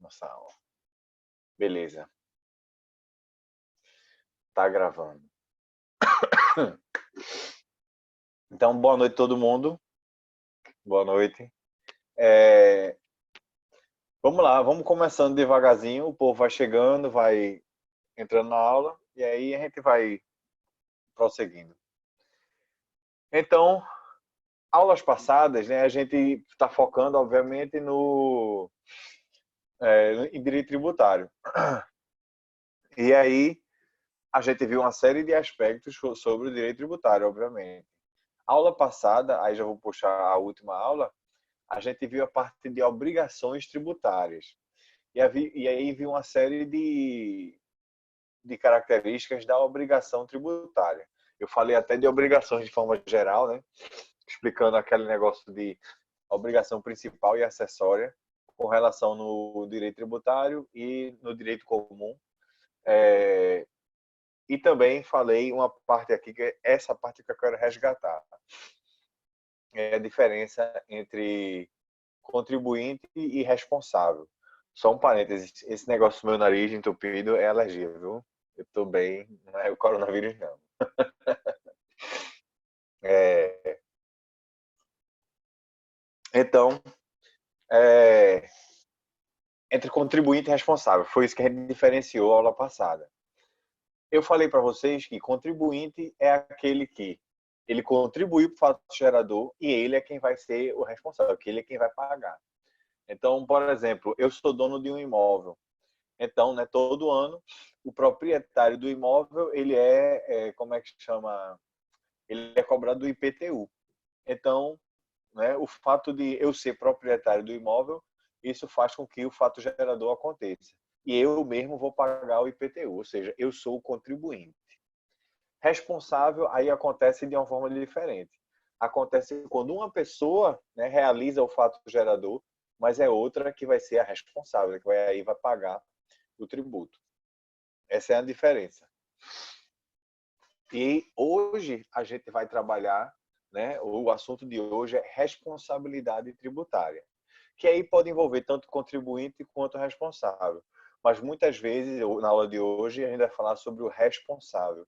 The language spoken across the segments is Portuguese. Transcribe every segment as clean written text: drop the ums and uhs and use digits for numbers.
nossa aula. Beleza. Tá gravando. Então, boa noite a todo mundo. Boa noite. Vamos lá, vamos começando devagarzinho. O povo vai chegando, vai entrando na aula e aí a gente vai prosseguindo. Então, aulas passadas, né, a gente está focando, obviamente, em direito tributário. E aí, a gente viu uma série de aspectos sobre o direito tributário, obviamente. Aula passada, aí já vou puxar a última aula, a gente viu a parte de obrigações tributárias. E aí viu uma série de características da obrigação tributária. Eu falei até de obrigações de forma geral, né? Explicando aquele negócio de obrigação principal e acessória com relação no direito tributário e no direito comum. E também falei uma parte aqui, que é essa parte que eu quero resgatar. É a diferença entre contribuinte e responsável. Só um parênteses, esse negócio do meu nariz entupido é alergia, viu? Eu tô bem, não é o coronavírus não. Então, entre contribuinte e responsável, foi isso que a gente diferenciou a aula passada. Eu falei para vocês que contribuinte é aquele que ele contribuiu para o fato gerador e ele é quem vai ser o responsável, que ele é quem vai pagar. Então, por exemplo, eu sou dono de um imóvel. Então, né, todo ano, o proprietário do imóvel, ele como é que chama? Ele é cobrado do IPTU. Então, né, o fato de eu ser proprietário do imóvel, isso faz com que o fato gerador aconteça. E eu mesmo vou pagar o IPTU, ou seja, eu sou o contribuinte. Responsável, aí acontece de uma forma diferente. Acontece quando uma pessoa, né, realiza o fato gerador, mas é outra que vai ser a responsável, que vai pagar o tributo. Essa é a diferença. E hoje a gente vai trabalhar, né, o assunto de hoje é responsabilidade tributária, que aí pode envolver tanto contribuinte quanto responsável. Mas muitas vezes, na aula de hoje, a gente vai falar sobre o responsável.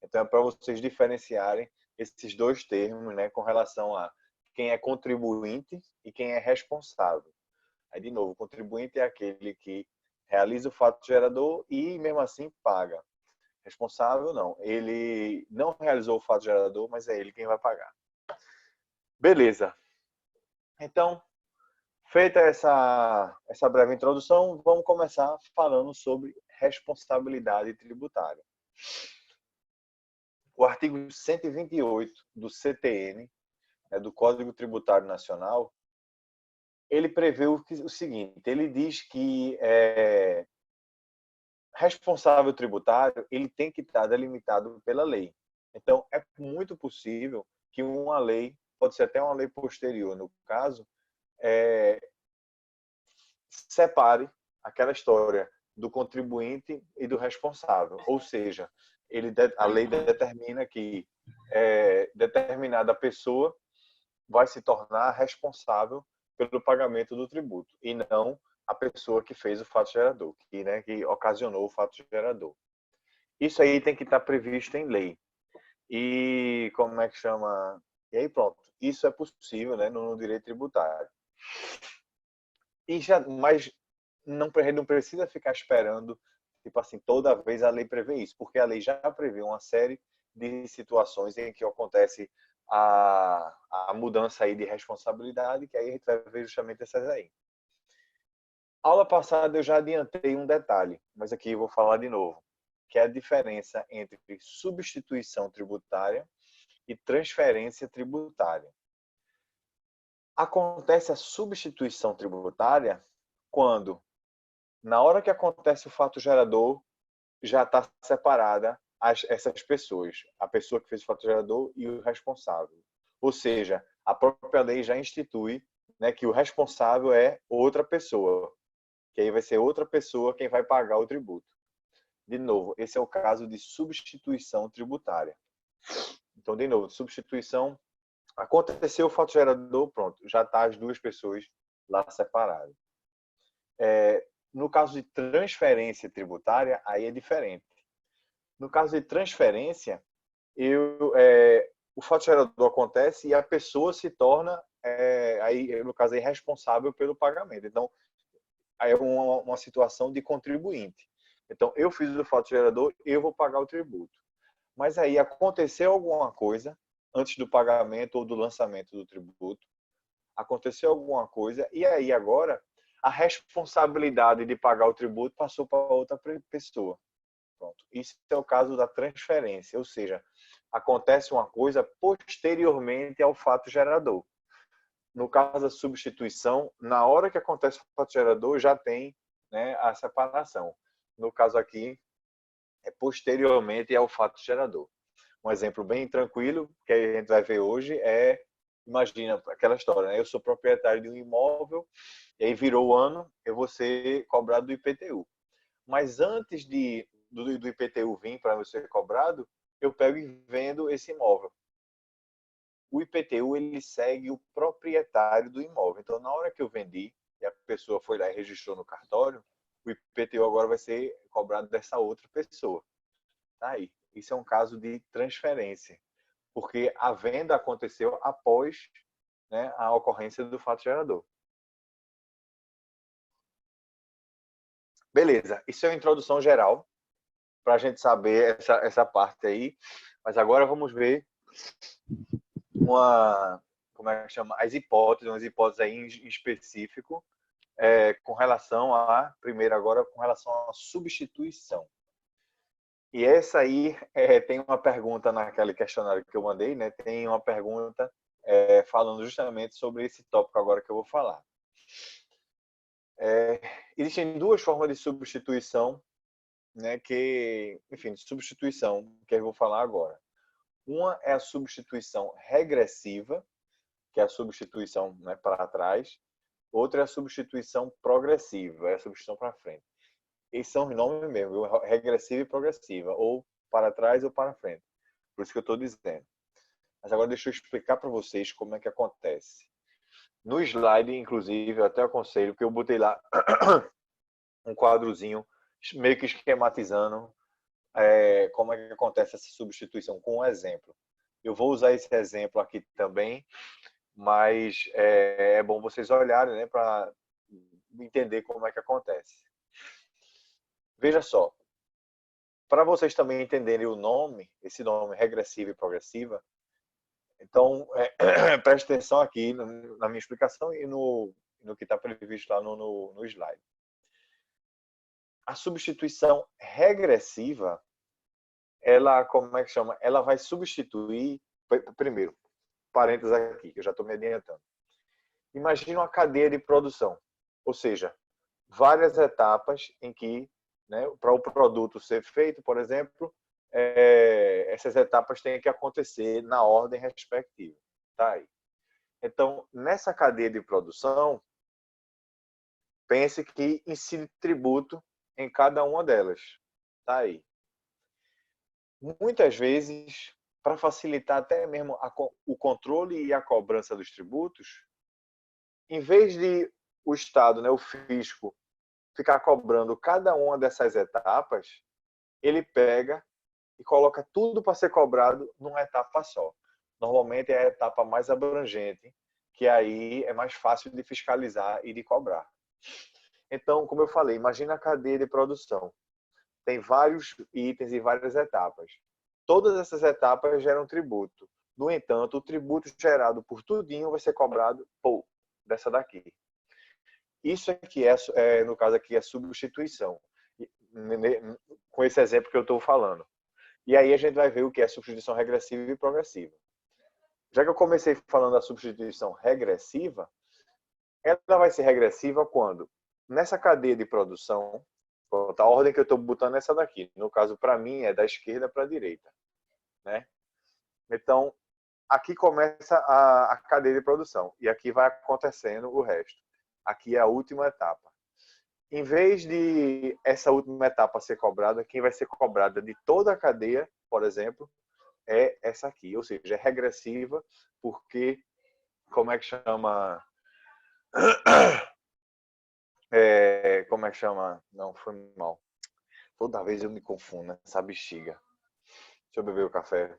Então é para vocês diferenciarem esses dois termos, né, com relação a quem é contribuinte e quem é responsável. Aí, de novo, o contribuinte é aquele que realiza o fato gerador e, mesmo assim, paga. Responsável, não. Ele não realizou o fato gerador, mas é ele quem vai pagar. Beleza. Então, feita essa breve introdução, vamos começar falando sobre responsabilidade tributária. O artigo 128 do CTN, do Código Tributário Nacional, ele prevê o seguinte, ele diz que responsável tributário, ele tem que estar delimitado pela lei. Então, é muito possível que uma lei, pode ser até uma lei posterior, no caso, separe aquela história do contribuinte e do responsável. Ou seja, a lei determina que determinada pessoa vai se tornar responsável pelo pagamento do tributo e não a pessoa que fez o fato gerador, que ocasionou o fato gerador. Isso aí tem que estar previsto em lei. E como é que chama? E aí pronto. Isso é possível, né, no direito tributário. Mas não precisa ficar esperando, tipo assim, toda vez a lei prevê isso, porque a lei já prevê uma série de situações em que acontece a mudança aí de responsabilidade, que aí a gente vai ver justamente essas aí. Aula passada eu já adiantei um detalhe, mas aqui eu vou falar de novo, que é a diferença entre substituição tributária e transferência tributária. Acontece a substituição tributária quando, na hora que acontece o fato gerador, já está separada essas pessoas, a pessoa que fez o fato gerador e o responsável. Ou seja, a própria lei já institui, né, que o responsável é outra pessoa, que aí vai ser outra pessoa quem vai pagar o tributo. De novo, esse é o caso de substituição tributária. Então, de novo, substituição, aconteceu o fato gerador, pronto, já está as duas pessoas lá separadas. No caso de transferência tributária, aí é diferente. No caso de transferência, o fato gerador acontece e a pessoa se torna, aí, no caso, responsável pelo pagamento. Então, aí é uma situação de contribuinte. Então, eu fiz o fato gerador, eu vou pagar o tributo. Mas aí aconteceu alguma coisa antes do pagamento ou do lançamento do tributo, aconteceu alguma coisa e aí agora a responsabilidade de pagar o tributo passou para outra pessoa. Pronto. Isso é o caso da transferência, ou seja, acontece uma coisa posteriormente ao fato gerador. No caso da substituição, na hora que acontece o fato gerador, já tem, né, a separação. No caso aqui, é posteriormente ao fato gerador. Um exemplo bem tranquilo que a gente vai ver hoje imagina aquela história, né? Eu sou proprietário de um imóvel, e aí virou o ano, eu vou ser cobrado do IPTU. Mas antes do IPTU vir para eu ser cobrado, eu pego e vendo esse imóvel. O IPTU ele segue o proprietário do imóvel. Então, na hora que eu vendi e a pessoa foi lá e registrou no cartório, o IPTU agora vai ser cobrado dessa outra pessoa. Tá aí. Isso é um caso de transferência, porque a venda aconteceu após, né, a ocorrência do fato gerador. Beleza, isso é uma introdução geral para a gente saber essa parte aí, mas agora vamos ver como é que chama, umas hipóteses aí em específico, com relação primeiro agora, com relação à substituição. E essa aí tem uma pergunta naquele questionário que eu mandei, né? Tem uma pergunta falando justamente sobre esse tópico agora que eu vou falar. Existem duas formas de substituição, né? Enfim, de substituição que eu vou falar agora. Uma é a substituição regressiva, que é a substituição, né, para trás. Outra é a substituição progressiva, é a substituição para frente. Esses são os nomes mesmo, regressiva e progressiva, ou para trás ou para frente. Por isso que eu estou dizendo. Mas agora deixa eu explicar para vocês como é que acontece. No slide, inclusive, eu até aconselho, que eu botei lá um quadrozinho meio que esquematizando como é que acontece essa substituição com um exemplo. Eu vou usar esse exemplo aqui também, mas é bom vocês olharem, né, para entender como é que acontece. Veja só, para vocês também entenderem o nome, esse nome regressiva e progressiva, então preste atenção aqui na minha explicação e no que está previsto lá no slide. A substituição regressiva, ela, como é que chama? Ela vai substituir, primeiro, parênteses aqui, que eu já estou me adiantando. Imagina uma cadeia de produção, ou seja, várias etapas em que, né, para o produto ser feito, por exemplo, essas etapas têm que acontecer na ordem respectiva. Tá aí. Então, nessa cadeia de produção, pense que incide tributo em cada uma delas. Tá aí. Muitas vezes, para facilitar até mesmo o controle e a cobrança dos tributos, em vez de o Estado, né, o fisco, ficar cobrando cada uma dessas etapas, ele pega e coloca tudo para ser cobrado numa etapa só. Normalmente é a etapa mais abrangente, que aí é mais fácil de fiscalizar e de cobrar. Então, como eu falei, imagina a cadeia de produção. Tem vários itens e várias etapas. Todas essas etapas geram tributo. No entanto, o tributo gerado por tudinho vai ser cobrado dessa daqui. Isso aqui no caso aqui, é substituição. Com esse exemplo que eu estou falando. E aí a gente vai ver o que é substituição regressiva e progressiva. Já que eu comecei falando da substituição regressiva, ela vai ser regressiva quando, nessa cadeia de produção, a ordem que eu estou botando é essa daqui. No caso, para mim, é da esquerda para a direita. Né? Então, aqui começa a cadeia de produção. E aqui vai acontecendo o resto. Aqui é a última etapa. Em vez de essa última etapa ser cobrada, quem vai ser cobrada de toda a cadeia, por exemplo, é essa aqui. Ou seja, é regressiva, porque, como é que chama? Como é que chama? Não, foi mal. Toda vez eu me confundo, essa bexiga. Deixa eu beber o café.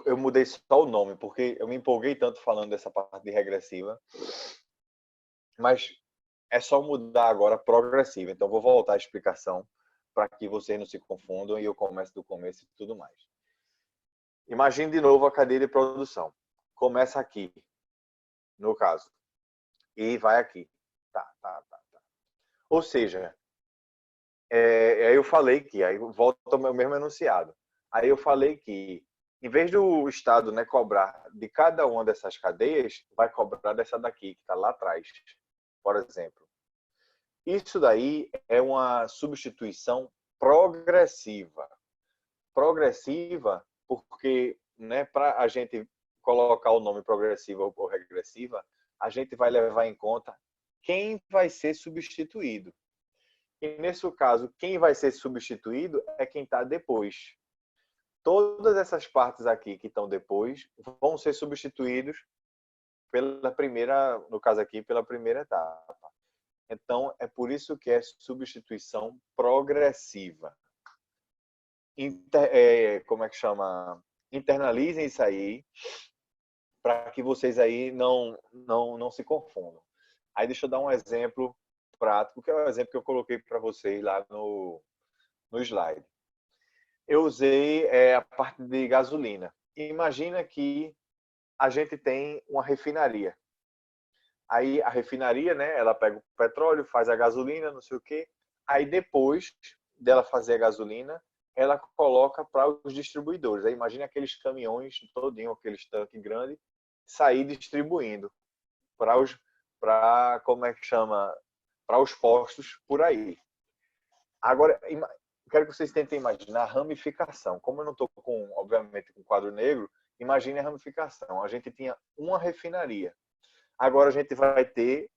Eu mudei só o nome, porque eu me empolguei tanto falando dessa parte de regressiva. Mas é só mudar agora progressiva. Então, vou voltar à explicação para que vocês não se confundam e eu comece do começo e tudo mais. Imagine de novo a cadeia de produção. Começa aqui, no caso, e vai aqui. Tá. Ou seja, aí eu falei que, aí volta ao meu mesmo enunciado. Aí eu falei que, em vez do Estado, né, cobrar de cada uma dessas cadeias, vai cobrar dessa daqui, que está lá atrás, por exemplo. Isso daí é uma substituição progressiva. Progressiva porque, né, para a gente colocar o nome progressiva ou regressiva, a gente vai levar em conta quem vai ser substituído. E nesse caso, quem vai ser substituído é quem está depois. Todas essas partes aqui que estão depois vão ser substituídos pela primeira, no caso aqui, pela primeira etapa. Então, é por isso que é substituição progressiva. Como é que chama? Internalizem isso aí, para que vocês aí não se confundam. Aí deixa eu dar um exemplo prático, que é o exemplo que eu coloquei para vocês lá no slide. Eu usei a parte de gasolina. Imagina que a gente tem uma refinaria. Aí a refinaria, né, ela pega o petróleo, faz a gasolina, não sei o quê. Aí depois dela fazer a gasolina, ela coloca para os distribuidores. Aí imagina aqueles caminhões todinho, aqueles tanques grandes, sair distribuindo como é que chama, para os postos por aí. Agora, quero que vocês tentem imaginar a ramificação. Como eu não estou obviamente, com quadro negro, imagine a ramificação. A gente tinha uma refinaria. Agora a gente vai ter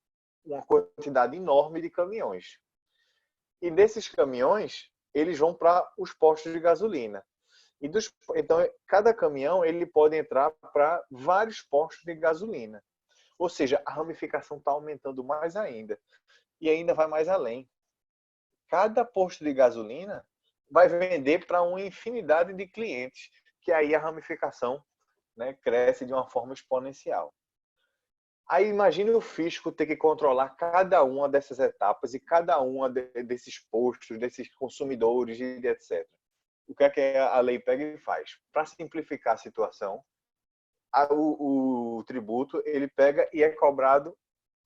uma quantidade enorme de caminhões. E desses caminhões, eles vão para os postos de gasolina. Então, cada caminhão ele pode entrar para vários postos de gasolina. Ou seja, a ramificação está aumentando mais ainda. E ainda vai mais além. Cada posto de gasolina vai vender para uma infinidade de clientes, que aí a ramificação, né, cresce de uma forma exponencial. Aí imagine o fisco ter que controlar cada uma dessas etapas e cada uma desses postos, desses consumidores e etc. O que é que a lei pega e faz? Para simplificar a situação, o tributo ele pega e é cobrado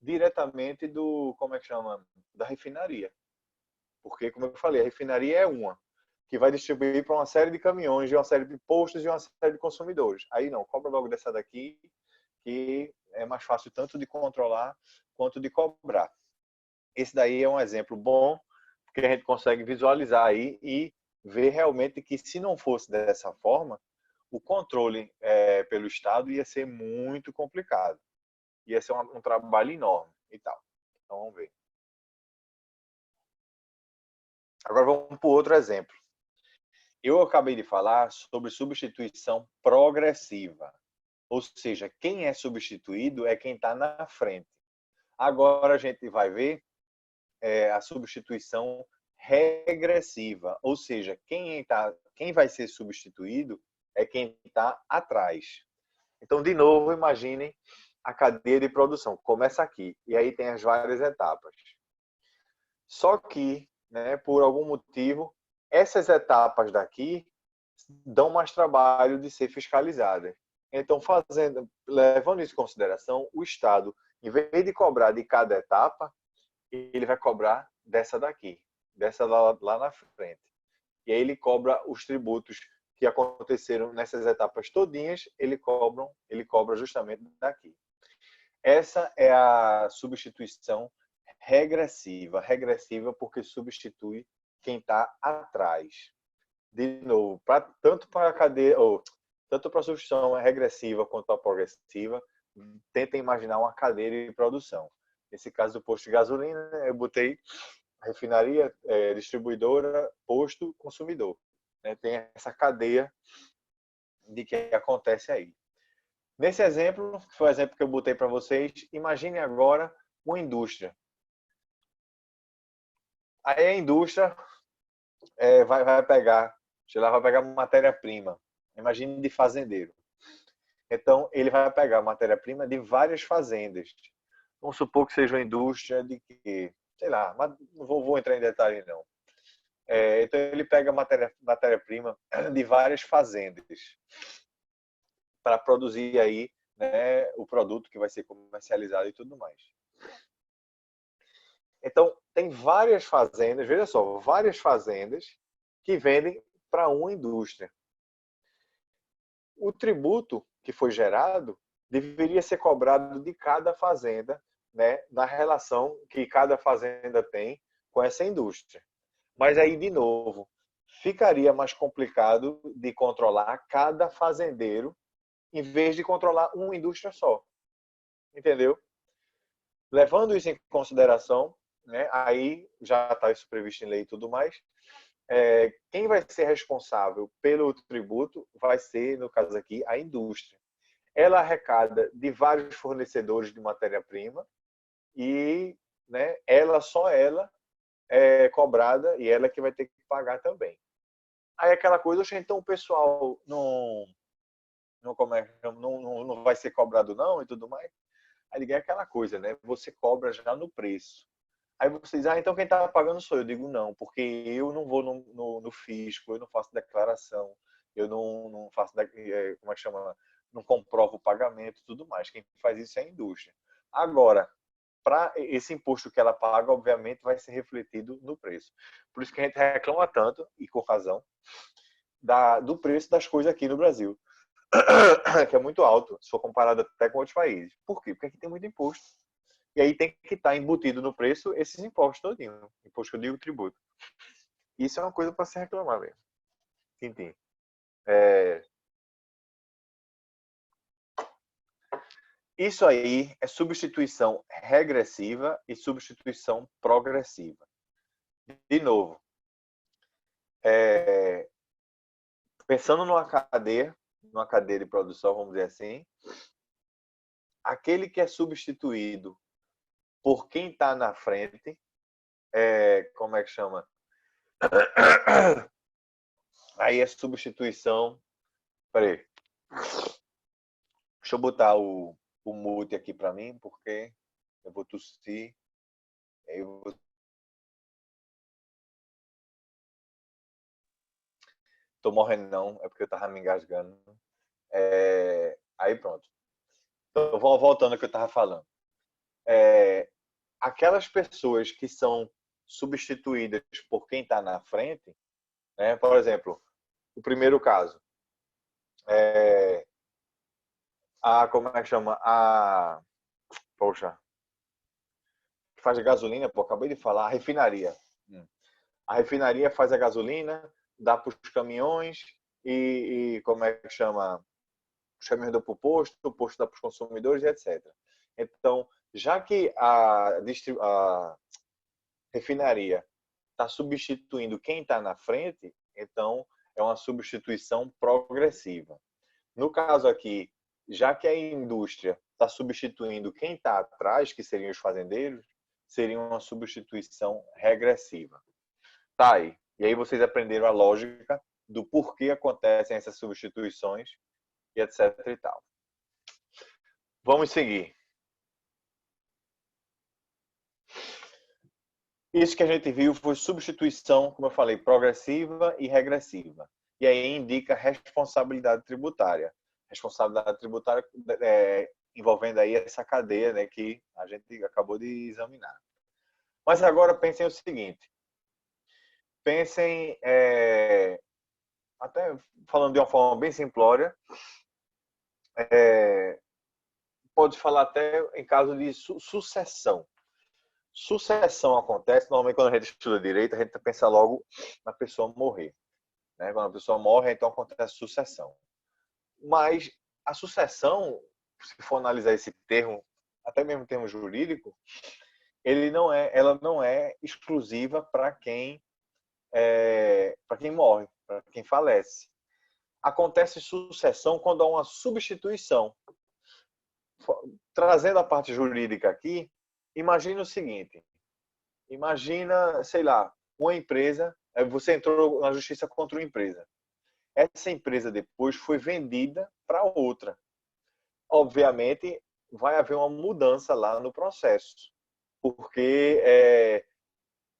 diretamente como é que chama? Da refinaria. Porque, como eu falei, a refinaria é uma que vai distribuir para uma série de caminhões, de uma série de postos e uma série de consumidores. Aí não, cobra logo dessa daqui, que é mais fácil tanto de controlar quanto de cobrar. Esse daí é um exemplo bom, porque a gente consegue visualizar aí e ver realmente que se não fosse dessa forma, o controle pelo Estado ia ser muito complicado. Ia ser um trabalho enorme e tal. Então vamos ver. Agora vamos para o outro exemplo. Eu acabei de falar sobre substituição progressiva. Ou seja, quem é substituído é quem está na frente. Agora a gente vai ver a substituição regressiva. Ou seja, quem vai ser substituído é quem está atrás. Então, de novo, imaginem a cadeia de produção. Começa aqui. E aí tem as várias etapas. Só que, né, por algum motivo, essas etapas daqui dão mais trabalho de ser fiscalizadas. Então, levando isso em consideração, o Estado, em vez de cobrar de cada etapa, ele vai cobrar dessa daqui, dessa lá na frente. E aí ele cobra os tributos que aconteceram nessas etapas todinhas, ele cobra justamente daqui. Essa é a substituição regressiva. Regressiva porque substitui quem está atrás. De novo, tanto para a cadeia, tanto para a substituição regressiva quanto a progressiva, tenta imaginar uma cadeia de produção. Nesse caso do posto de gasolina, eu botei refinaria, distribuidora, posto, consumidor. Tem essa cadeia de que acontece aí. Nesse exemplo, que foi o exemplo que eu botei para vocês, imagine agora uma indústria. Aí a indústria vai pegar, sei lá, vai pegar matéria-prima. Imagine de fazendeiro. Então, ele vai pegar matéria-prima de várias fazendas. Vamos supor que seja uma indústria de que, sei lá, mas não vou entrar em detalhe não. Então, ele pega matéria-prima de várias fazendas para produzir aí, né, o produto que vai ser comercializado e tudo mais. Então, tem várias fazendas, veja só, várias fazendas que vendem para uma indústria. O tributo que foi gerado deveria ser cobrado de cada fazenda, né, na relação que cada fazenda tem com essa indústria. Mas aí, de novo, ficaria mais complicado de controlar cada fazendeiro em vez de controlar uma indústria só. Entendeu? Levando isso em consideração, né, aí já está isso previsto em lei e tudo mais, quem vai ser responsável pelo tributo vai ser, no caso aqui, a indústria. Ela arrecada de vários fornecedores de matéria-prima e, né, só ela é cobrada e ela que vai ter que pagar também. Aí aquela coisa, então o pessoal não vai ser cobrado não e tudo mais. Aí é aquela coisa, né? Você cobra já no preço. Aí vocês, então quem está pagando sou eu. Eu digo, não, porque eu não vou no fisco, eu não faço declaração, eu não faço, como é que chama? Não comprovo o pagamento e tudo mais. Quem faz isso é a indústria. Agora, para esse imposto que ela paga, obviamente, vai ser refletido no preço. Por isso que a gente reclama tanto, e com razão, do preço das coisas aqui no Brasil, que é muito alto, se for comparado até com outros países. Por quê? Porque aqui tem muito imposto. E aí tem que estar embutido no preço esses impostos todinho. Imposto que eu digo tributo. Isso é uma coisa para se reclamar mesmo. Enfim. Isso aí é substituição regressiva e substituição progressiva. De novo, pensando numa cadeia de produção, vamos dizer assim, aquele que é substituído por quem está na frente, como é que chama? Aí é substituição. Peraí. Deixa eu botar o mute aqui para mim, porque eu vou tossir. Eu vou... Tô morrendo não, é porque eu tava me engasgando. Aí pronto. Então, voltando ao que eu tava falando. Aquelas pessoas que são substituídas por quem está na frente, né? Por exemplo, o primeiro caso, como é que chama? Poxa, faz a gasolina, pô, acabei de falar, a refinaria. A refinaria faz a gasolina, dá para os caminhões e como é que chama? Os caminhões dão para o posto dá para os consumidores, etc. Então, já que a refinaria está substituindo quem está na frente, então é uma substituição progressiva. No caso aqui, já que a indústria está substituindo quem está atrás, que seriam os fazendeiros, seria uma substituição regressiva. Tá aí. E aí vocês aprenderam a lógica do porquê acontecem essas substituições e etc e tal. Vamos seguir. Isso que a gente viu foi substituição, como eu falei, progressiva e regressiva. E aí indica responsabilidade tributária. Responsabilidade tributária envolvendo aí essa cadeia, né, que a gente acabou de examinar. Mas agora pensem o seguinte. Pensem, até falando de uma forma bem simplória, pode falar até em caso de sucessão. Sucessão acontece, normalmente quando a gente estuda direito, a gente pensa logo na pessoa morrer. Né? Quando a pessoa morre, então acontece sucessão. Mas a sucessão, se for analisar esse termo, até mesmo termo jurídico, ela não é exclusiva para quem morre, para quem falece. Acontece sucessão quando há uma substituição. trazendo a parte jurídica aqui, imagina o seguinte, imagina, sei lá, uma empresa, você entrou na justiça contra uma empresa. Essa empresa depois foi vendida para outra. Obviamente, vai haver uma mudança lá no processo, porque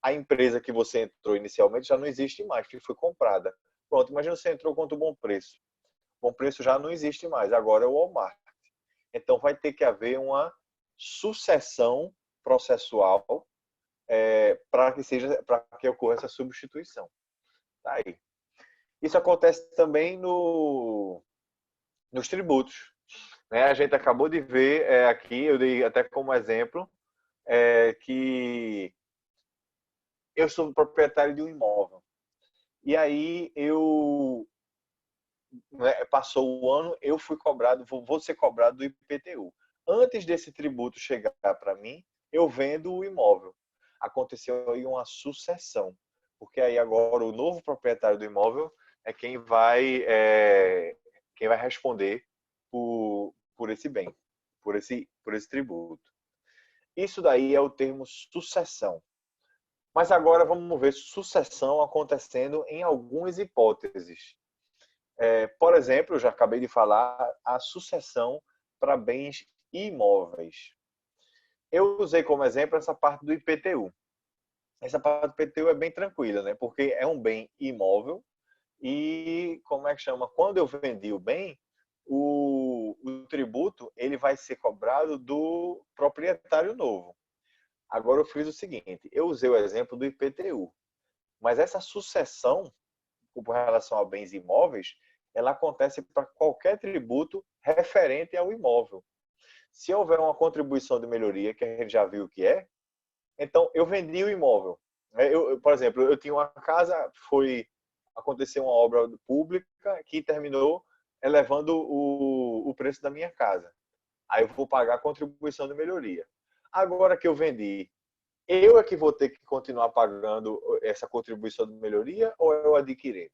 a empresa que você entrou inicialmente já não existe mais, que foi comprada. Pronto, imagina você entrou contra o Bom Preço. O Bom Preço já não existe mais, agora é o Walmart. Então vai ter que haver uma sucessão processual para que ocorra essa substituição. Tá aí. Isso acontece também nos tributos. Né? A gente acabou de ver aqui, eu dei até como exemplo, que eu sou proprietário de um imóvel. E aí passou o ano, eu fui cobrado, vou ser cobrado do IPTU. Antes desse tributo chegar para mim, eu vendo o imóvel. Aconteceu aí uma sucessão, porque aí agora o novo proprietário do imóvel é quem vai responder por esse bem, por esse tributo. Isso daí é o termo sucessão. Mas agora vamos ver sucessão acontecendo em algumas hipóteses. Por exemplo, eu já acabei de falar, a sucessão para bens imóveis. Eu usei como exemplo essa parte do IPTU. Essa parte do IPTU é bem tranquila, né? Porque é um bem imóvel e, como é que chama? Quando eu vendi o bem, o tributo ele vai ser cobrado do proprietário novo. Agora eu fiz o seguinte, eu usei o exemplo do IPTU, mas essa sucessão com relação a bens imóveis, ela acontece para qualquer tributo referente ao imóvel. Se houver uma contribuição de melhoria, que a gente já viu o que é, então eu vendi o imóvel. Por exemplo, eu tinha uma casa, aconteceu uma obra pública que terminou elevando o preço da minha casa. Aí eu vou pagar a contribuição de melhoria. Agora que eu vendi, eu é que vou ter que continuar pagando essa contribuição de melhoria ou é o adquirente?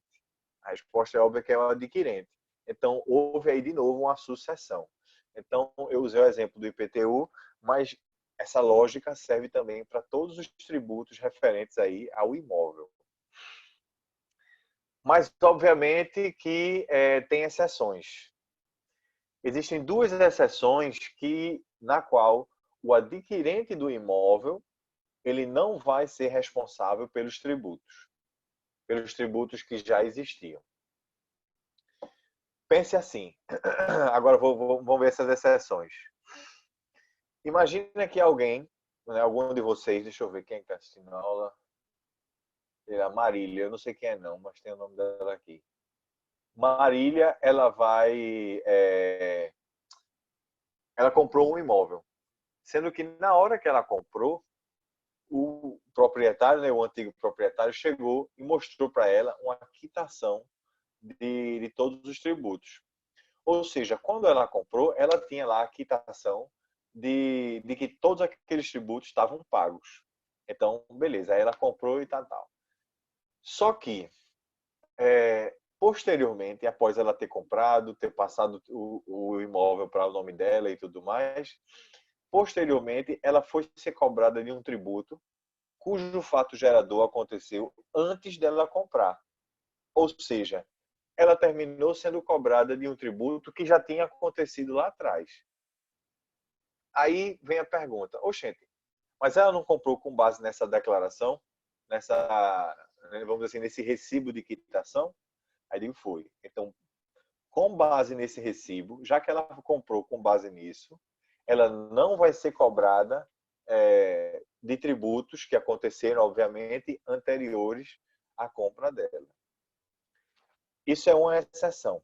A resposta é óbvia que é o adquirente. Então, houve aí de novo uma sucessão. Então, eu usei o exemplo do IPTU, mas essa lógica serve também para todos os tributos referentes aí ao imóvel. Mas, obviamente, que tem exceções. Existem duas exceções na qual o adquirente do imóvel ele não vai ser responsável pelos tributos que já existiam. Pense assim. Agora vamos ver essas exceções. Imagina que alguém, né, algum de vocês, deixa eu ver quem está assistindo a aula. A Marília, eu não sei quem é não, mas tem o nome dela aqui. Marília, ela comprou um imóvel. Sendo que na hora que ela comprou, o proprietário, né, o antigo proprietário, chegou e mostrou para ela uma quitação de todos os tributos. Ou seja, quando ela comprou, ela tinha lá a quitação de que todos aqueles tributos estavam pagos. Então, beleza, aí ela comprou e tal. Só que, posteriormente, após ela ter comprado, ter passado o imóvel para o nome dela e tudo mais, posteriormente, ela foi ser cobrada de um tributo cujo fato gerador aconteceu antes dela comprar. Ou seja, ela terminou sendo cobrada de um tributo que já tinha acontecido lá atrás. Aí vem a pergunta, oxente, mas ela não comprou com base nessa declaração, vamos dizer assim, nesse recibo de quitação? Aí digo, foi. Então, com base nesse recibo, já que ela comprou com base nisso, ela não vai ser cobrada de tributos que aconteceram, obviamente, anteriores à compra dela. Isso é uma exceção.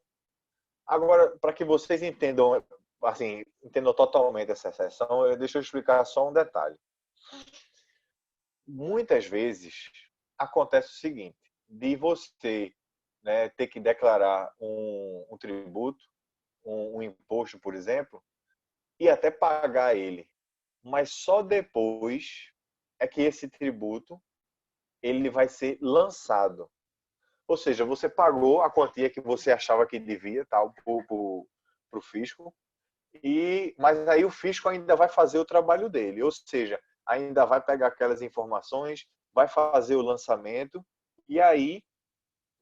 Agora, para que vocês entendam, assim, entendam totalmente essa exceção, deixa eu explicar só um detalhe. Muitas vezes acontece o seguinte, de você, né, ter que declarar um tributo, um imposto, por exemplo, e até pagar ele, mas só depois é que esse tributo ele vai ser lançado. Ou seja, você pagou a quantia que você achava que devia, tal, para o fisco, Mas aí o fisco ainda vai fazer o trabalho dele, ou seja, ainda vai pegar aquelas informações, vai fazer o lançamento, e aí,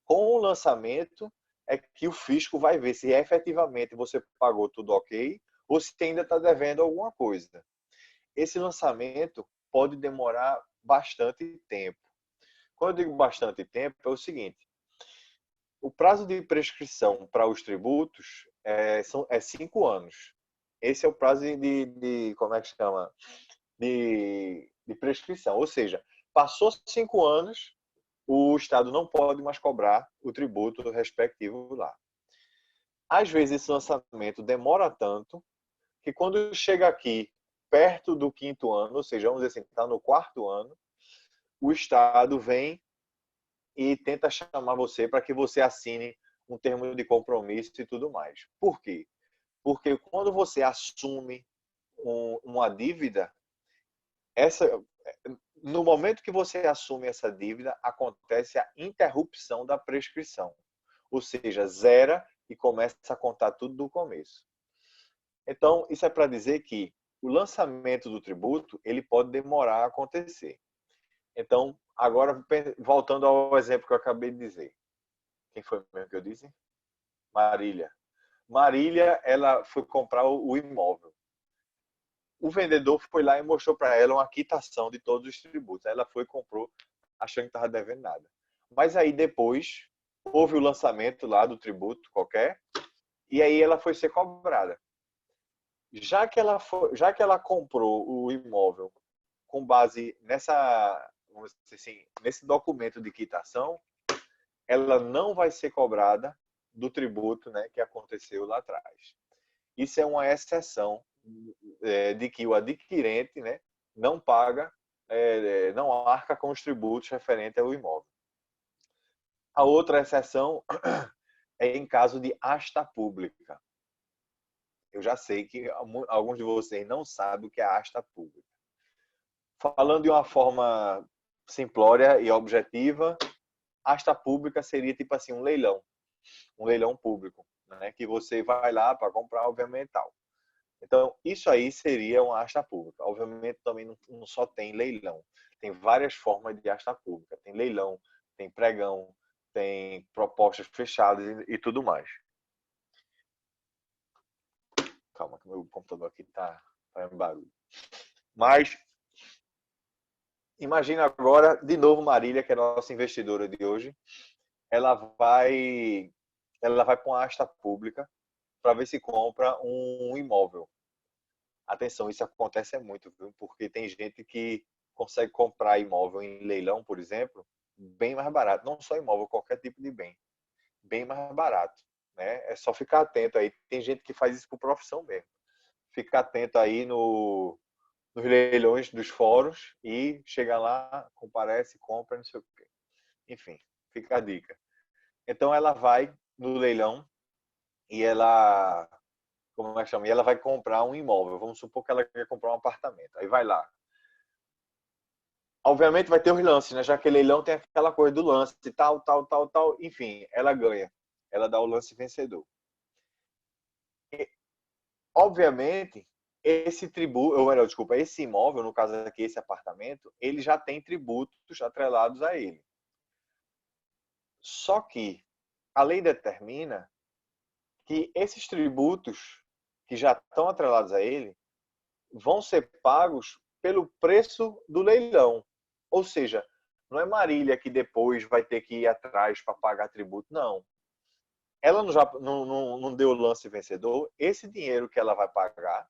com o lançamento, é que o fisco vai ver se efetivamente você pagou tudo ok, ou se ainda está devendo alguma coisa. Esse lançamento pode demorar bastante tempo. Quando eu digo bastante tempo, é o seguinte: o prazo de prescrição para os tributos é 5 anos. Esse é o prazo como é que chama? De prescrição. Ou seja, passou 5 anos, o Estado não pode mais cobrar o tributo respectivo lá. Às vezes esse lançamento demora tanto que quando chega aqui perto do 5º ano, ou seja, vamos dizer assim, está no 4º ano, o Estado vem e tenta chamar você para que você assine um termo de compromisso e tudo mais. Por quê? Porque quando você assume uma dívida, no momento que você assume essa dívida, acontece a interrupção da prescrição. Ou seja, zera e começa a contar tudo do começo. Então, isso é para dizer que o lançamento do tributo, ele pode demorar a acontecer. Então, agora, voltando ao exemplo que eu acabei de dizer. Quem foi mesmo que eu disse? Marília. Marília, ela foi comprar o imóvel. O vendedor foi lá e mostrou para ela uma quitação de todos os tributos. Ela foi e comprou, achando que estava devendo nada. Mas aí depois, houve o lançamento lá do tributo qualquer, e aí ela foi ser cobrada. Já que ela comprou o imóvel com base vamos dizer assim, nesse documento de quitação, ela não vai ser cobrada do tributo, né, que aconteceu lá atrás. Isso é uma exceção de que o adquirente, né, não paga, não arca com os tributos referentes ao imóvel. A outra exceção é em caso de asta pública. Eu já sei que alguns de vocês não sabem o que é asta pública. Falando de uma forma simplória e objetiva, asta pública seria tipo assim um leilão público, né? Que você vai lá para comprar, obviamente, tal. Então, isso aí seria uma asta pública. Obviamente, também não só tem leilão. Tem várias formas de asta pública. Tem leilão, tem pregão, tem propostas fechadas e tudo mais. Calma, que meu computador aqui tá fazendo barulho. Mas, imagina agora, de novo, Marília, que é a nossa investidora de hoje. Ela vai para uma asta pública para ver se compra um imóvel. Atenção, isso acontece muito, viu? Porque tem gente que consegue comprar imóvel em leilão, por exemplo, bem mais barato. Não só imóvel, qualquer tipo de bem. Bem mais barato. Né? É só ficar atento aí. Tem gente que faz isso por profissão mesmo. Fica atento aí nos leilões dos fóruns e chega lá, comparece, compra, não sei o quê. Enfim, fica a dica. Então ela vai no leilão e como é que chama? E ela vai comprar um imóvel. Vamos supor que ela quer comprar um apartamento. Aí vai lá. Obviamente vai ter os lances, né? Já que leilão tem aquela coisa do lance, tal, tal, tal, tal. Enfim, ela ganha. Ela dá o lance vencedor. E, obviamente, esse tributo, ou melhor, desculpa, esse imóvel, no caso aqui, esse apartamento, ele já tem tributos atrelados a ele. Só que a lei determina que esses tributos que já estão atrelados a ele vão ser pagos pelo preço do leilão. Ou seja, não é Marília que depois vai ter que ir atrás para pagar tributo, não. Ela não deu o lance vencedor, esse dinheiro que ela vai pagar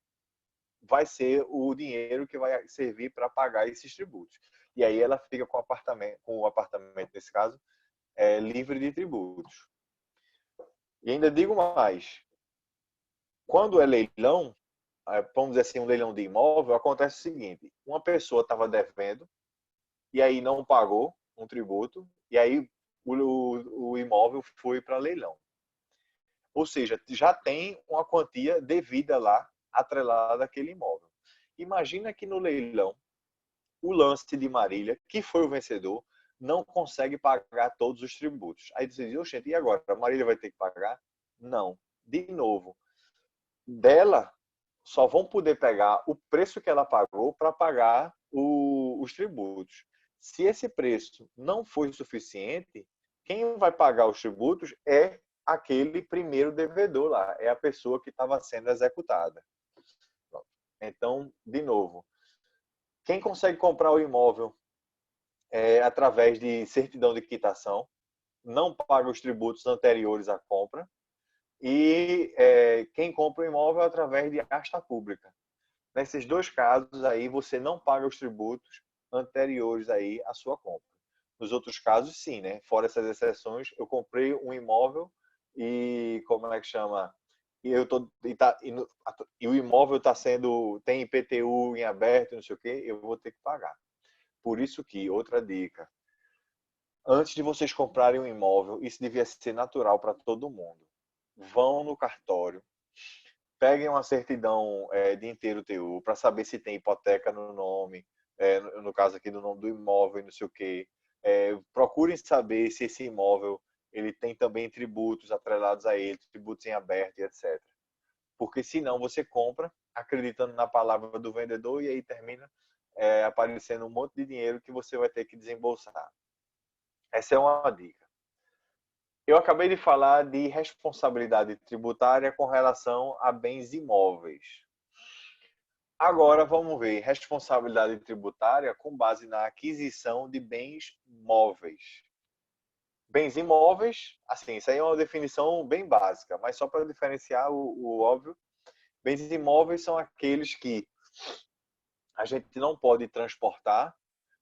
vai ser o dinheiro que vai servir para pagar esses tributos. E aí ela fica com o apartamento nesse caso, livre de tributos. E ainda digo mais, quando é leilão, vamos dizer assim, um leilão de imóvel, acontece o seguinte: uma pessoa estava devendo e aí não pagou um tributo e aí o imóvel foi para leilão. Ou seja, já tem uma quantia devida lá atrelada àquele imóvel. Imagina que no leilão o lance de Marília, que foi o vencedor, não consegue pagar todos os tributos. Aí você diz: oxente, e agora? A Marília vai ter que pagar? Não. De novo, dela só vão poder pegar o preço que ela pagou para pagar os tributos. Se esse preço não for suficiente, quem vai pagar os tributos é aquele primeiro devedor lá, é a pessoa que estava sendo executada. Então, de novo, quem consegue comprar o imóvel através de certidão de quitação, não paga os tributos anteriores à compra, e quem compra o imóvel através de asta pública. Nesses dois casos aí, você não paga os tributos anteriores aí à sua compra. Nos outros casos, sim, né? Fora essas exceções, eu comprei um imóvel e, como é que chama? E o imóvel tem IPTU em aberto, não sei o quê, eu vou ter que pagar. Por isso que, outra dica, antes de vocês comprarem um imóvel, isso devia ser natural para todo mundo. Vão no cartório, peguem uma certidão de inteiro TU para saber se tem hipoteca no nome, no caso aqui do nome do imóvel, não sei o quê. Procurem saber se esse imóvel ele tem também tributos atrelados a ele, tributos em aberto e etc. Porque senão você compra acreditando na palavra do vendedor e aí termina aparecendo um monte de dinheiro que você vai ter que desembolsar. Essa é uma dica. Eu acabei de falar de responsabilidade tributária com relação a bens imóveis. Agora vamos ver responsabilidade tributária com base na aquisição de bens móveis. Bens imóveis, assim, isso aí é uma definição bem básica, mas só para diferenciar o óbvio, bens imóveis são aqueles que a gente não pode transportar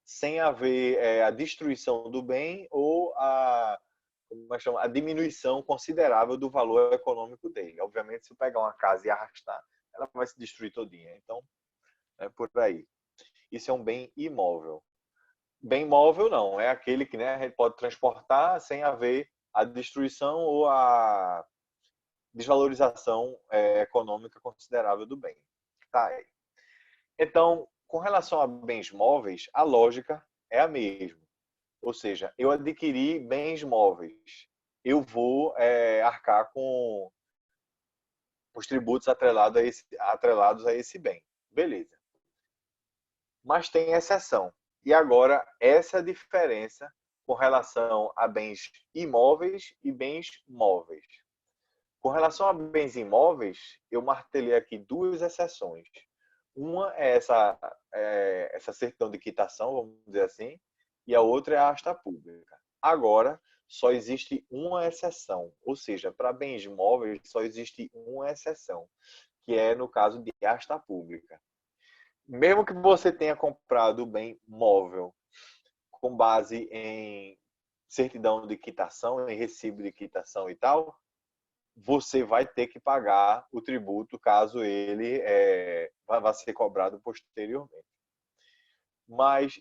sem haver a destruição do bem ou a diminuição considerável do valor econômico dele. Obviamente, se eu pegar uma casa e arrastar, ela vai se destruir todinha. Então, é por aí. Isso é um bem imóvel. Bem móvel não, é aquele que, né, a gente pode transportar sem haver a destruição ou a desvalorização econômica considerável do bem. Tá aí. Então, com relação a bens móveis, a lógica é a mesma. Ou seja, eu adquiri bens móveis, eu vou arcar com os tributos atrelados a esse bem. Beleza. Mas tem exceção. E agora, essa é a diferença com relação a bens imóveis e bens móveis. Com relação a bens imóveis, eu martelei aqui duas exceções. Uma é essa certidão de quitação, vamos dizer assim, e a outra é a asta pública. Agora, só existe uma exceção, ou seja, para bens móveis só existe uma exceção, que é no caso de asta pública. Mesmo que você tenha comprado o bem móvel com base em certidão de quitação, em recibo de quitação e tal, você vai ter que pagar o tributo caso ele vá ser cobrado posteriormente. Mas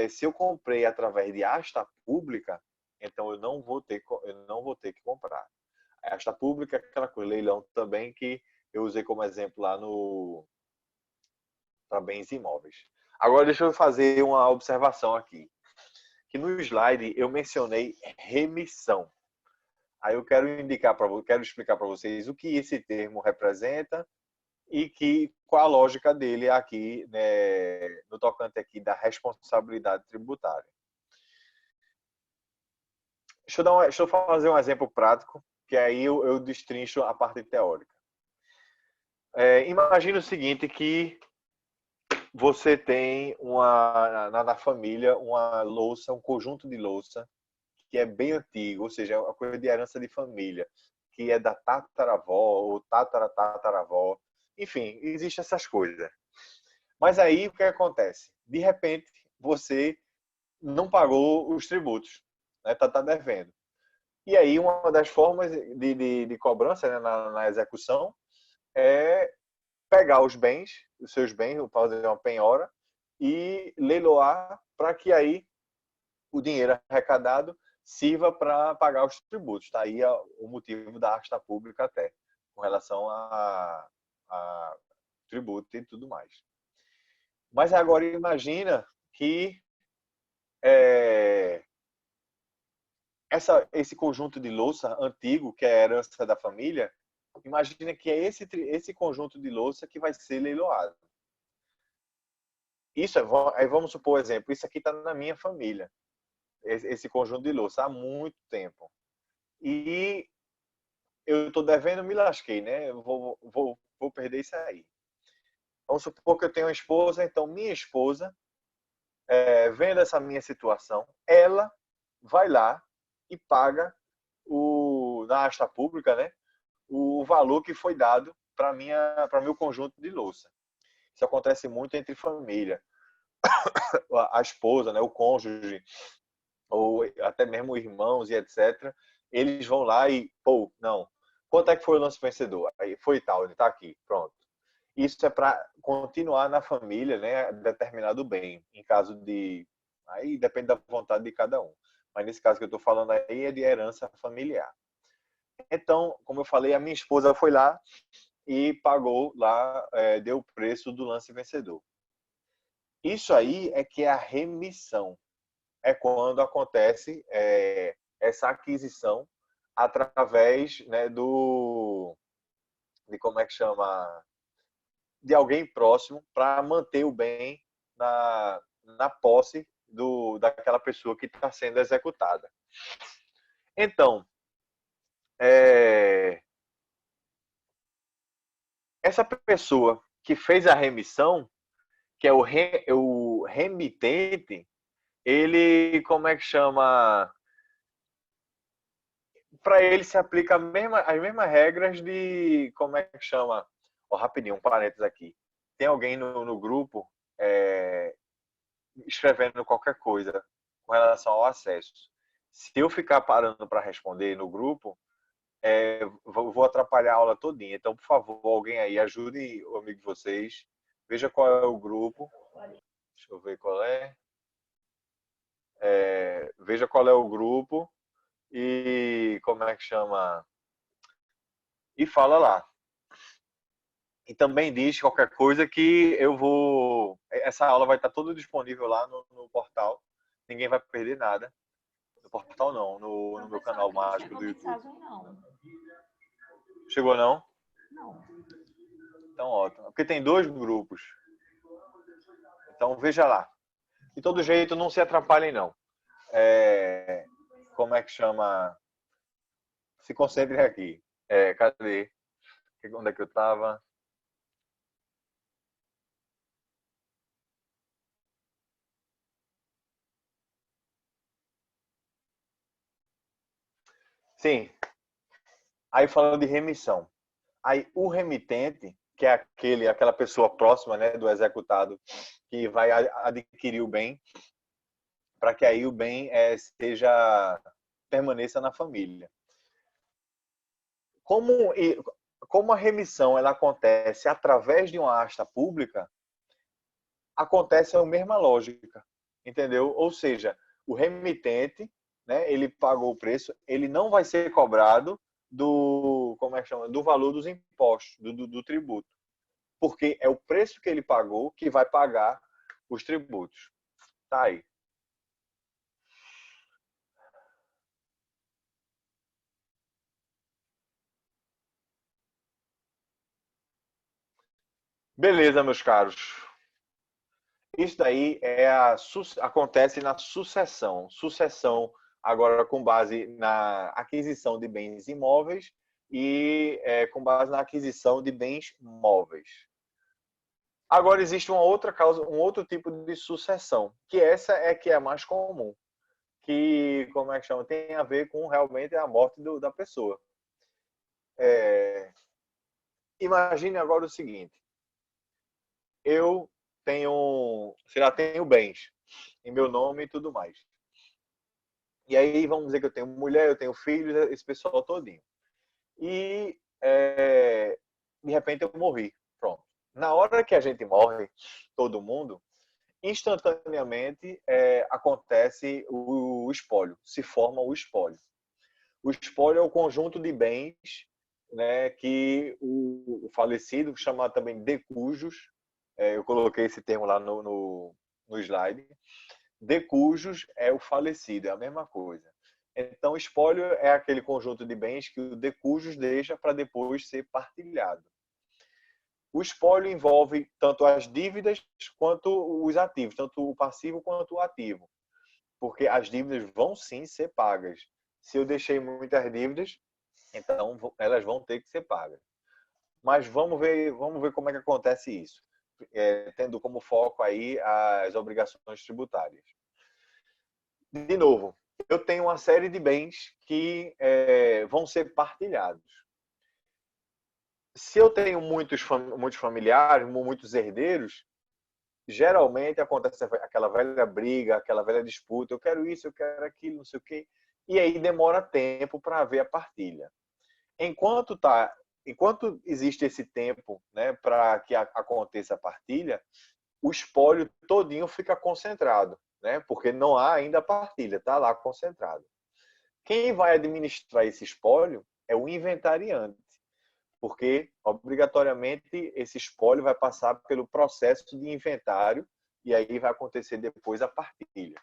se eu comprei através de asta pública, então eu não vou ter que comprar. A asta pública é aquela coisa, leilão também, que eu usei como exemplo lá para bens imóveis. Agora deixa eu fazer uma observação aqui, que no slide eu mencionei remissão. Aí eu quero explicar para vocês o que esse termo representa e qual a lógica dele aqui, né, no tocante aqui da responsabilidade tributária. Deixa eu fazer um exemplo prático, que aí eu destrincho a parte teórica. Imagina o seguinte, que você tem na família uma louça, um conjunto de louça que é bem antigo, ou seja, é uma coisa de herança de família, que é da tataravó ou tataravó. Enfim, existem essas coisas. Mas aí o que acontece? De repente, você não pagou os tributos, né? Tá devendo. E aí uma das formas de cobrança, né, na execução é pegar os seus bens, fazer uma penhora e leiloar para que aí o dinheiro arrecadado sirva para pagar os tributos. Está aí o motivo da asta pública até, com relação a tributo e tudo mais. Mas agora imagina que esse conjunto de louça antigo, que é a herança da família, Imagina que é esse conjunto de louça que vai ser leiloado. Aí vamos supor, por exemplo, isso aqui está na minha família, esse conjunto de louça, há muito tempo. E eu estou devendo, me lasquei, né? Eu vou perder isso aí. Vamos supor que eu tenho uma esposa, então minha esposa, vendo essa minha situação, ela vai lá e paga na asta pública, né? O valor que foi dado para meu conjunto de louça. Isso acontece muito entre família. A esposa, né, o cônjuge, ou até mesmo irmãos e etc. Eles vão lá e, pô, não. Quanto é que foi o lance vencedor? Aí foi tal, ele está aqui, pronto. Isso é para continuar na família, né, determinado bem, em caso de, aí depende da vontade de cada um. Mas nesse caso que eu estou falando aí é de herança familiar. Então, como eu falei, a minha esposa foi lá e pagou lá, deu o preço do lance vencedor. Isso aí é que é a remissão. É quando acontece essa aquisição através, né, de como é que chama, de alguém próximo para manter o bem na posse daquela pessoa que está sendo executada. Então, essa pessoa que fez a remissão, que é o remitente, ele, como é que chama? Para ele se aplica as mesmas regras de, como é que chama? Oh, rapidinho, um parênteses aqui. Tem alguém no grupo escrevendo qualquer coisa com relação ao acesso. Se eu ficar parando para responder no grupo, vou atrapalhar a aula todinha. Então, por favor, alguém aí ajude o amigo de vocês. Veja qual é o grupo. Deixa eu ver qual é. Veja qual é o grupo e como é que chama? E fala lá. E também diz qualquer coisa que eu vou. Essa aula vai estar toda disponível lá no portal. Ninguém vai perder nada. No portal não, no meu canal mágico do YouTube. Mensagem, não. Chegou não? Não. Então ótimo. Porque tem 2 grupos. Então veja lá. De todo jeito, não se atrapalhem não. Como é que chama? Se concentrem aqui. Cadê? Onde é que eu estava? Sim. Aí falando de remissão. Aí o remitente, que é aquela pessoa próxima, né, do executado, que vai adquirir o bem, para que aí o bem permaneça na família. Como a remissão ela acontece através de uma asta pública, acontece a mesma lógica, entendeu? Ou seja, o remitente, né, ele pagou o preço, ele não vai ser cobrado como é que chama? Do valor dos impostos, do tributo. Porque é o preço que ele pagou que vai pagar os tributos. Tá aí. Beleza, meus caros. Isso daí acontece na sucessão. Sucessão agora com base na aquisição de bens imóveis e com base na aquisição de bens móveis. Agora existe uma outra causa, um outro tipo de sucessão, que essa é que é a mais comum, que, como é que chama, tem a ver com realmente a morte da pessoa. Imagine agora o seguinte: eu tenho bens em meu nome e tudo mais. E aí vamos dizer que eu tenho mulher, eu tenho filhos, esse pessoal todinho. E de repente eu morri, pronto. Na hora que a gente morre, todo mundo, instantaneamente acontece o espólio, se forma o espólio. O espólio é o conjunto de bens, né, que o falecido, chamado também de cujos, eu coloquei esse termo lá no slide, de cujos é o falecido, é a mesma coisa. Então, espólio é aquele conjunto de bens que o de cujos deixa para depois ser partilhado. O espólio envolve tanto as dívidas quanto os ativos, tanto o passivo quanto o ativo, porque as dívidas vão sim ser pagas. Se eu deixei muitas dívidas, então elas vão ter que ser pagas. Mas vamos ver como é que acontece isso, tendo como foco aí as obrigações tributárias. De novo, eu tenho uma série de bens que vão ser partilhados. Se eu tenho muitos familiares, muitos herdeiros, geralmente acontece aquela velha briga, aquela velha disputa, eu quero isso, eu quero aquilo, não sei o quê, e aí demora tempo para haver a partilha. Enquanto existe esse tempo, né, para que aconteça a partilha, o espólio todinho fica concentrado, né, porque não há ainda a partilha, está lá concentrado. Quem vai administrar esse espólio é o inventariante, porque obrigatoriamente esse espólio vai passar pelo processo de inventário e aí vai acontecer depois a partilha.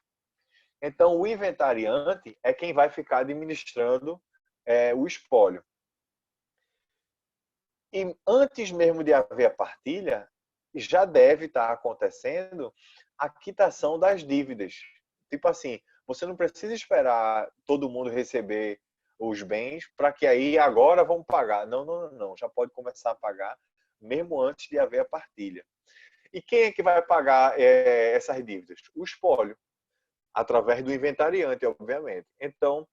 Então, o inventariante é quem vai ficar administrando o espólio. E antes mesmo de haver a partilha, já deve estar acontecendo a quitação das dívidas. Tipo assim, você não precisa esperar todo mundo receber os bens para que aí agora vão pagar. Não, não, não. Já pode começar a pagar mesmo antes de haver a partilha. E quem é que vai pagar essas dívidas? O espólio, através do inventariante, obviamente. Então,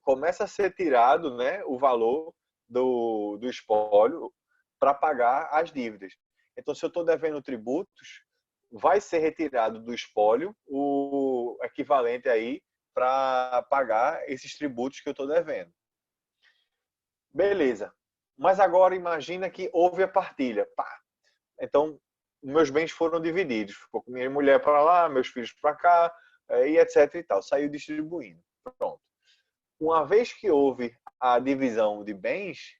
começa a ser tirado, né, o valor do espólio para pagar as dívidas. Então, se eu estou devendo tributos, vai ser retirado do espólio o equivalente aí para pagar esses tributos que eu estou devendo. Beleza. Mas agora imagina que houve a partilha. Pá. Então, meus bens foram divididos. Ficou com minha mulher para lá, meus filhos para cá, e etc e tal. Saiu distribuindo. Pronto. Uma vez que houve a divisão de bens,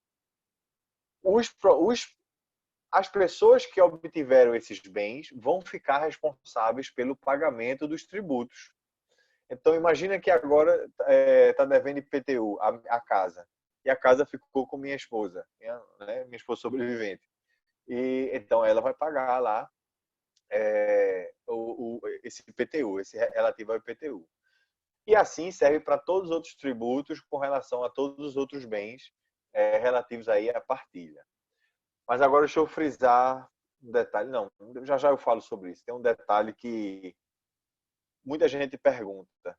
as pessoas que obtiveram esses bens vão ficar responsáveis pelo pagamento dos tributos. Então, imagina que agora está devendo IPTU a casa. E a casa ficou com minha esposa, minha esposa sobrevivente. E então ela vai pagar lá esse IPTU, esse relativo ao IPTU. E assim serve para todos os outros tributos com relação a todos os outros bens relativos aí à partilha. Mas agora deixa eu frisar um detalhe. Não, já já eu falo sobre isso. Tem um detalhe que muita gente pergunta,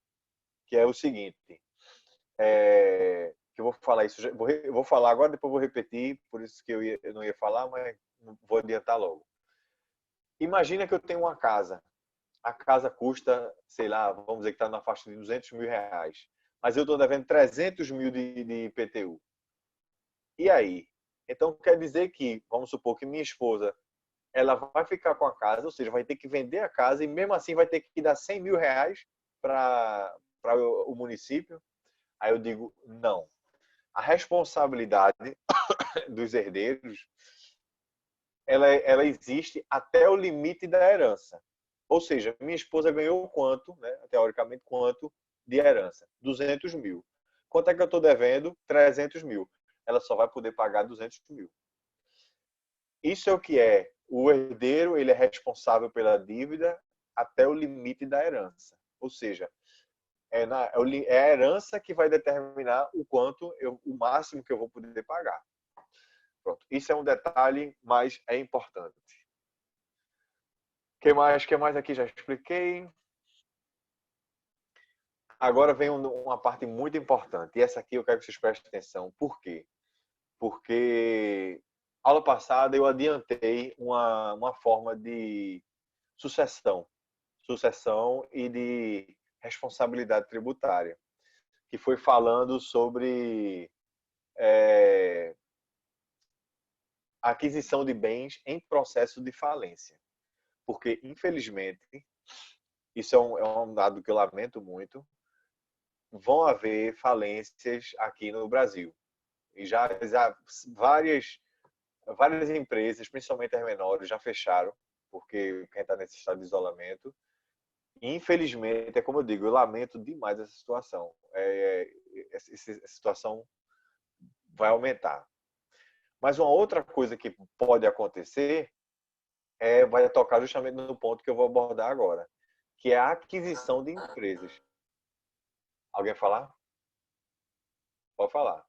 que é o seguinte, que eu vou falar isso, eu vou falar agora, depois vou repetir, por isso que eu não ia falar, mas vou adiantar logo. Imagina que eu tenho uma casa. A casa custa, sei lá, vamos dizer que está na faixa de R$ 200.000, mas eu estou devendo 300 mil de IPTU. E aí? Então quer dizer que, vamos supor que minha esposa ela vai ficar com a casa, ou seja, vai ter que vender a casa e mesmo assim vai ter que dar R$ 100.000 para o município. Aí eu digo, não. A responsabilidade dos herdeiros, ela existe até o limite da herança. Ou seja, minha esposa ganhou quanto, né, teoricamente, quanto de herança? 200 mil. Quanto é que eu estou devendo? 300 mil. Ela só vai poder pagar 200 mil. Isso é o que é. O herdeiro ele é responsável pela dívida até o limite da herança. Ou seja, é a herança que vai determinar o quanto o máximo que eu vou poder pagar. Pronto. Isso é um detalhe, mas é importante. O que mais aqui já expliquei? Agora vem uma parte muito importante. E essa aqui eu quero que vocês prestem atenção. Por quê? Porque aula passada eu adiantei uma forma de sucessão. Sucessão e de responsabilidade tributária. Que foi falando sobre aquisição de bens em processo de falência. Porque, infelizmente, isso é um dado que eu lamento muito, vão haver falências aqui no Brasil. E já várias empresas, principalmente as menores, já fecharam, porque quem está nesse estado de isolamento. E, infelizmente, é como eu digo, eu lamento demais essa situação. essa situação vai aumentar. Mas uma outra coisa que pode acontecer vai tocar justamente no ponto que eu vou abordar agora, que é a aquisição de empresas. Alguém falar? Pode falar.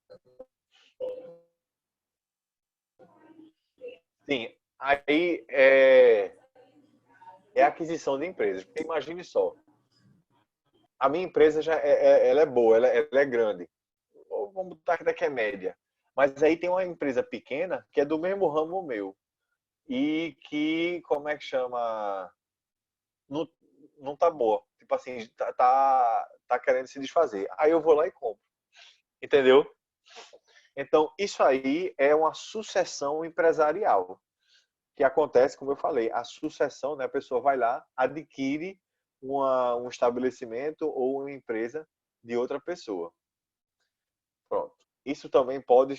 Sim, aí é a aquisição de empresas. Porque imagine só, a minha empresa ela é boa, ela é grande. Ou vamos botar até que é média. Mas aí tem uma empresa pequena que é do mesmo ramo meu. E que, como é que chama? Não, não tá boa. Tipo assim, tá querendo se desfazer. Aí eu vou lá e compro. Entendeu? Então, isso aí é uma sucessão empresarial. Que acontece, como eu falei, a sucessão, né? A pessoa vai lá, adquire um estabelecimento ou uma empresa de outra pessoa. Pronto. Isso também pode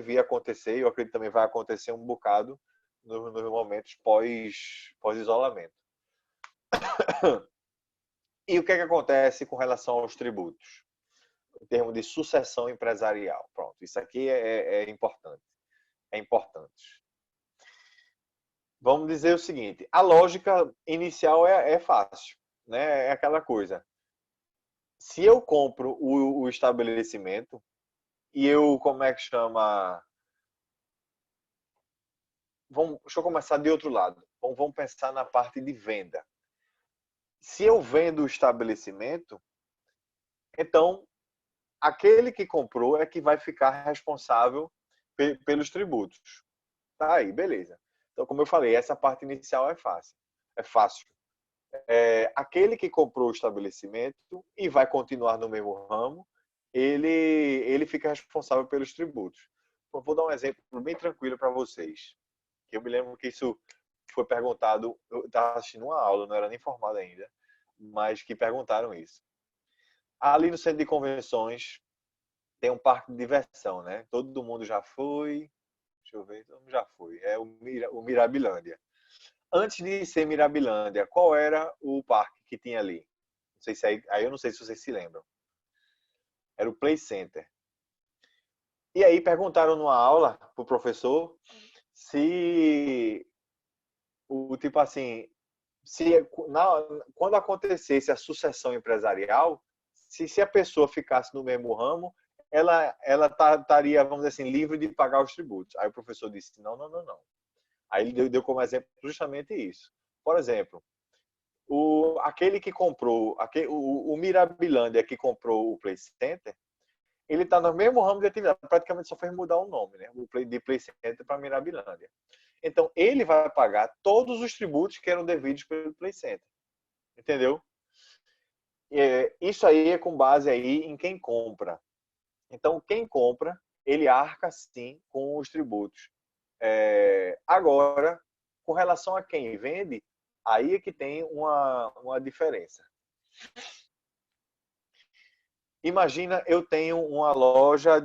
vir a acontecer, eu acredito que também vai acontecer um bocado nos momentos pós-isolamento. E o que é que acontece com relação aos tributos? Em termos de sucessão empresarial. Pronto, isso aqui é importante. É importante. Vamos dizer o seguinte, a lógica inicial é fácil, né? É aquela coisa. Se eu compro o estabelecimento e eu, como é que chama? Deixa eu começar de outro lado. Vamos pensar na parte de venda. Se eu vendo o estabelecimento, então aquele que comprou é que vai ficar responsável pelos tributos. Tá aí, beleza. Então, como eu falei, essa parte inicial é fácil. É fácil. Aquele que comprou o estabelecimento e vai continuar no mesmo ramo, ele fica responsável pelos tributos. Então, vou dar um exemplo bem tranquilo para vocês. Eu me lembro que isso foi perguntado, eu estava assistindo uma aula, não era nem formado ainda, mas que perguntaram isso. Ali no centro de convenções tem um parque de diversão, né? Todo mundo já foi, deixa eu ver, todo mundo já foi. É o Mirabilândia. Antes de ser Mirabilândia, qual era o parque que tinha ali? Não sei se aí eu não sei se vocês se lembram. Era o Play Center. E aí perguntaram numa aula pro professor se o tipo assim, quando acontecesse a sucessão empresarial, se a pessoa ficasse no mesmo ramo, ela estaria, vamos dizer assim, livre de pagar os tributos. Aí o professor disse, não, não, não, não. Aí ele deu como exemplo justamente isso. Por exemplo, aquele que comprou, o Mirabilândia que comprou o Play Center, ele está no mesmo ramo de atividade, praticamente só fez mudar o nome, né? De Play Center para Mirabilândia. Então, ele vai pagar todos os tributos que eram devidos pelo Play Center. Entendeu? Isso aí é com base aí em quem compra. Então, quem compra, ele arca sim com os tributos. Agora, com relação a quem vende, aí é que tem uma diferença. Imagina, eu tenho uma loja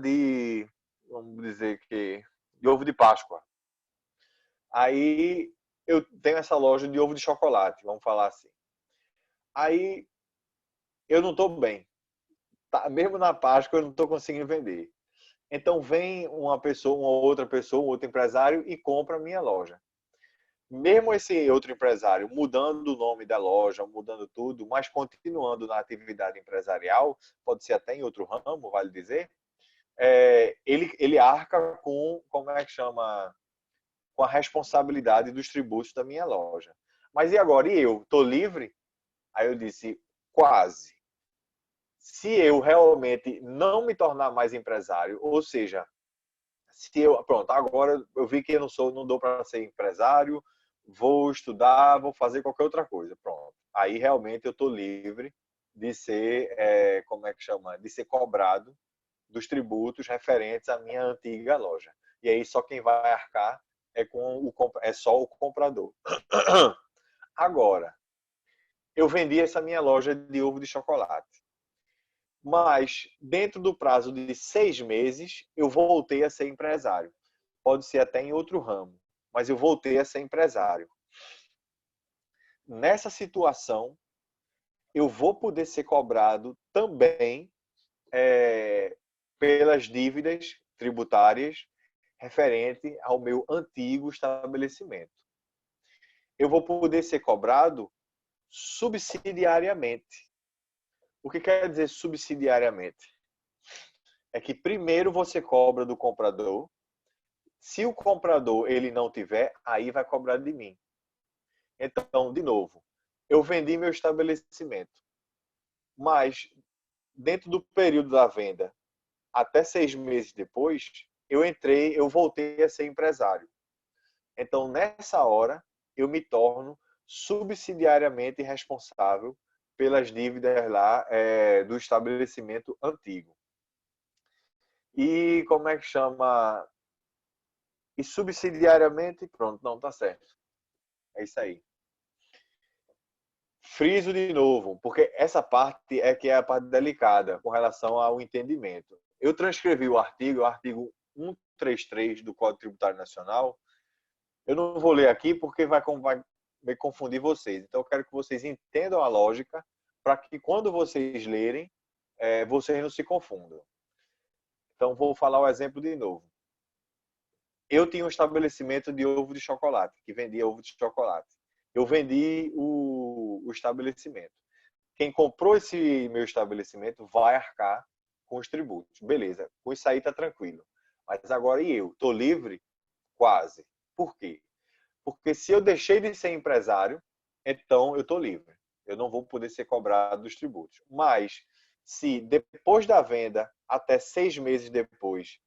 vamos dizer que, de ovo de Páscoa. Aí eu tenho essa loja de ovo de chocolate, vamos falar assim. Aí eu não estou bem. Mesmo na Páscoa eu não estou conseguindo vender. Então vem uma pessoa, uma outra pessoa, um outro empresário e compra a minha loja. Mesmo esse outro empresário mudando o nome da loja, mudando tudo, mas continuando na atividade empresarial, pode ser até em outro ramo, vale dizer, ele arca com, como é que chama, com a responsabilidade dos tributos da minha loja. Mas e agora? E eu? Estou livre? Aí eu disse, quase. Se eu realmente não me tornar mais empresário, ou seja, se eu, pronto, agora eu vi que eu não dou para ser empresário, vou estudar, vou fazer qualquer outra coisa, pronto. Aí realmente eu estou livre de ser, como é que chama, de ser cobrado dos tributos referentes à minha antiga loja. E aí só quem vai arcar é só o comprador. Agora, eu vendi essa minha loja de ovo de chocolate. Mas, dentro do prazo de 6 meses, eu voltei a ser empresário. Pode ser até em outro ramo, mas eu voltei a ser empresário. Nessa situação, eu vou poder ser cobrado também pelas dívidas tributárias referente ao meu antigo estabelecimento. Eu vou poder ser cobrado subsidiariamente. O que quer dizer subsidiariamente? É que primeiro você cobra do comprador. Se o comprador ele não tiver, aí vai cobrar de mim. Então, de novo, eu vendi meu estabelecimento, mas dentro do período da venda, até 6 meses depois, eu voltei a ser empresário. Então, nessa hora, eu me torno subsidiariamente responsável pelas dívidas lá do estabelecimento antigo. E como é que chama? E subsidiariamente, pronto, não, tá certo. É isso aí. Friso de novo, porque essa parte é que é a parte delicada com relação ao entendimento. Eu transcrevi o artigo 133 do Código Tributário Nacional. Eu não vou ler aqui porque vai me confundir vocês. Então, eu quero que vocês entendam a lógica para que quando vocês lerem, vocês não se confundam. Então, vou falar o exemplo de novo. Eu tinha um estabelecimento de ovo de chocolate, que vendia ovo de chocolate. Eu vendi o estabelecimento. Quem comprou esse meu estabelecimento vai arcar com os tributos. Beleza, com isso aí tá tranquilo. Mas agora e eu? Estou livre? Quase. Por quê? Porque se eu deixei de ser empresário, então eu estou livre. Eu não vou poder ser cobrado dos tributos. Mas se depois da venda, até 6 meses depois,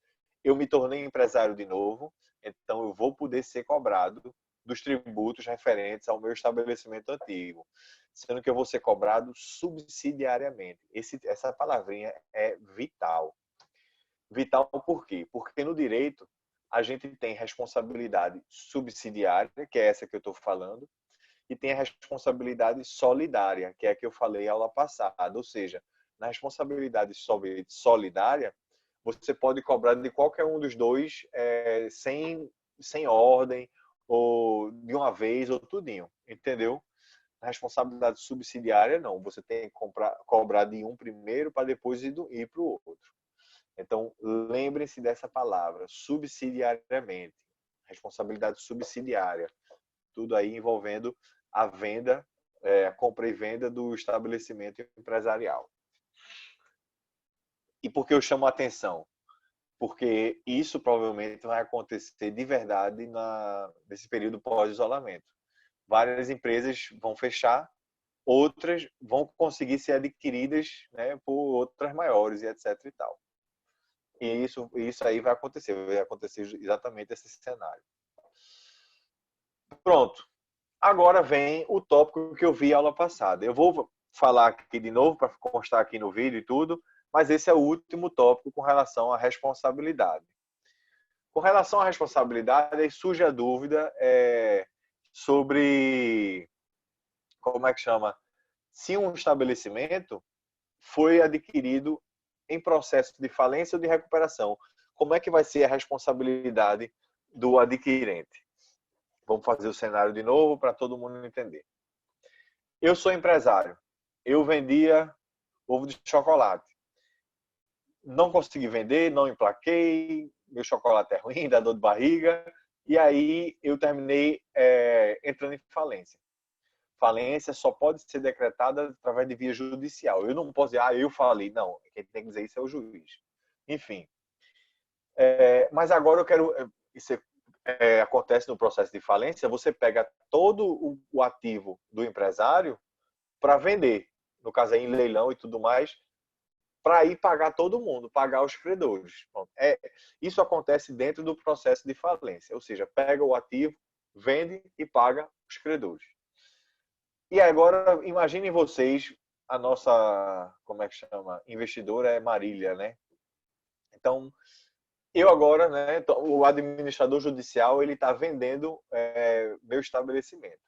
eu me tornei empresário de novo, então eu vou poder ser cobrado dos tributos referentes ao meu estabelecimento antigo, sendo que eu vou ser cobrado subsidiariamente. Essa palavrinha é vital. Vital por quê? Porque no direito a gente tem responsabilidade subsidiária, que é essa que eu estou falando, e tem a responsabilidade solidária, que é a que eu falei aula passada. Ou seja, na responsabilidade solidária, você pode cobrar de qualquer um dos dois sem ordem, ou de uma vez, ou tudinho. Entendeu? Na responsabilidade subsidiária, não. Você tem que cobrar de um primeiro para depois ir para o outro. Então, lembrem-se dessa palavra, subsidiariamente. Responsabilidade subsidiária. Tudo aí envolvendo a venda, a compra e venda do estabelecimento empresarial. E por que eu chamo a atenção? Porque isso provavelmente vai acontecer de verdade nesse período pós-isolamento. Várias empresas vão fechar, outras vão conseguir ser adquiridas, né, por outras maiores e etc e tal. E isso aí vai acontecer exatamente esse cenário. Pronto. Agora vem o tópico que eu vi aula passada. Eu vou falar aqui de novo para constar aqui no vídeo e tudo, mas esse é o último tópico com relação à responsabilidade. Com relação à responsabilidade, aí surge a dúvida sobre, como é que chama? Se um estabelecimento foi adquirido em processo de falência ou de recuperação, como é que vai ser a responsabilidade do adquirente? Vamos fazer o cenário de novo para todo mundo entender. Eu sou empresário. Eu vendia ovo de chocolate. Não consegui vender, não emplaquei, meu chocolate é ruim, dá dor de barriga. E aí eu terminei entrando em falência. Falência só pode ser decretada através de via judicial. Eu não posso dizer, eu falei. Não, quem tem que dizer isso é o juiz. Enfim. Mas agora eu quero... Isso acontece no processo de falência, você pega todo o ativo do empresário para vender. No caso aí, em leilão e tudo mais, para ir pagar todo mundo, pagar os credores. Isso acontece dentro do processo de falência. Ou seja, pega o ativo, vende e paga os credores. E agora, imaginem vocês, a nossa, como é que chama? Investidora é Marília, né? Então, eu agora, né, o administrador judicial, ele está vendendo meu estabelecimento.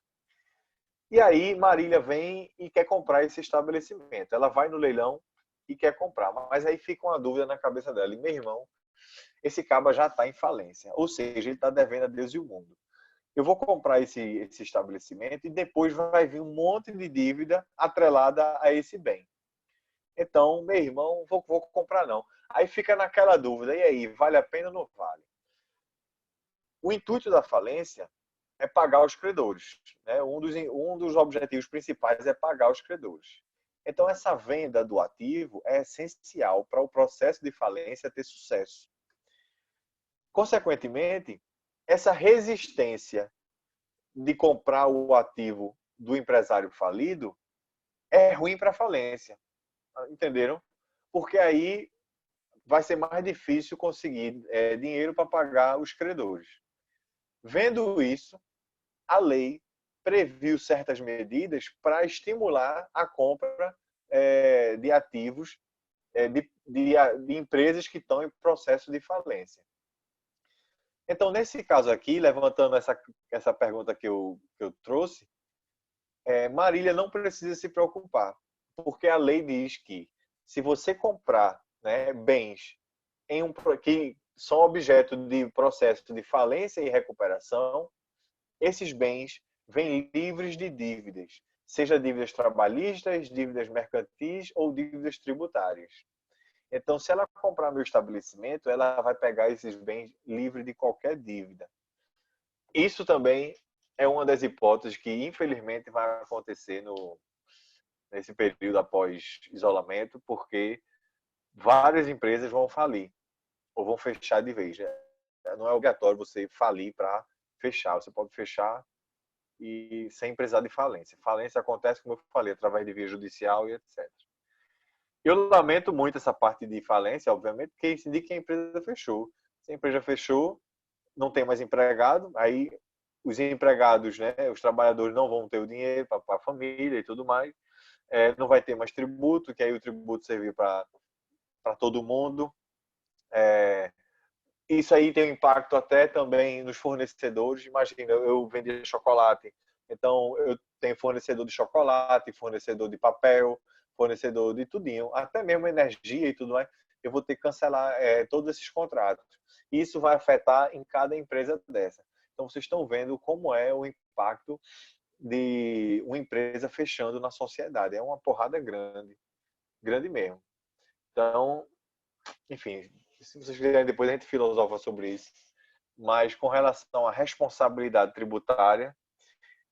E aí, Marília vem e quer comprar esse estabelecimento. Ela vai no leilão e quer comprar. Mas aí fica uma dúvida na cabeça dela. E, meu irmão, esse caba já está em falência. Ou seja, ele está devendo a Deus e o mundo. Eu vou comprar esse estabelecimento e depois vai vir um monte de dívida atrelada a esse bem. Então, meu irmão, vou comprar não. Aí fica naquela dúvida, e aí, vale a pena ou não vale? O intuito da falência é pagar os credores, né? Um dos objetivos principais é pagar os credores. Então, essa venda do ativo é essencial para o processo de falência ter sucesso. Consequentemente, essa resistência de comprar o ativo do empresário falido é ruim para a falência. Entenderam? Porque aí vai ser mais difícil conseguir dinheiro para pagar os credores. Vendo isso, a lei previu certas medidas para estimular a compra de ativos de empresas que estão em processo de falência. Então, nesse caso aqui, levantando essa pergunta que eu trouxe, Marília não precisa se preocupar, porque a lei diz que se você comprar, né, bens que são objeto de processo de falência e recuperação, esses bens vêm livres de dívidas, seja dívidas trabalhistas, dívidas mercantis ou dívidas tributárias. Então, se ela comprar meu estabelecimento, ela vai pegar esses bens livre de qualquer dívida. Isso também é uma das hipóteses que, infelizmente, vai acontecer nesse período após isolamento, porque várias empresas vão falir ou vão fechar de vez. Não é obrigatório você falir para fechar. Você pode fechar e sem precisar de falência. Falência acontece, como eu falei, através de via judicial e etc. Eu lamento muito essa parte de falência, obviamente, porque isso indica que a empresa fechou. Se a empresa fechou, não tem mais empregado, aí os empregados, né, os trabalhadores não vão ter o dinheiro para a família e tudo mais, não vai ter mais tributo, que aí o tributo servir para todo mundo. Isso aí tem um impacto até também nos fornecedores. Imagina, eu vendia chocolate, então eu tenho fornecedor de chocolate, fornecedor de papel, fornecedor de tudinho, até mesmo energia e tudo mais. Eu vou ter que cancelar todos esses contratos. Isso vai afetar em cada empresa dessa. Então vocês estão vendo como é o impacto de uma empresa fechando na sociedade. É uma porrada grande, grande mesmo. Então, enfim, se vocês quiserem, depois a gente filosofa sobre isso. Mas com relação à responsabilidade tributária,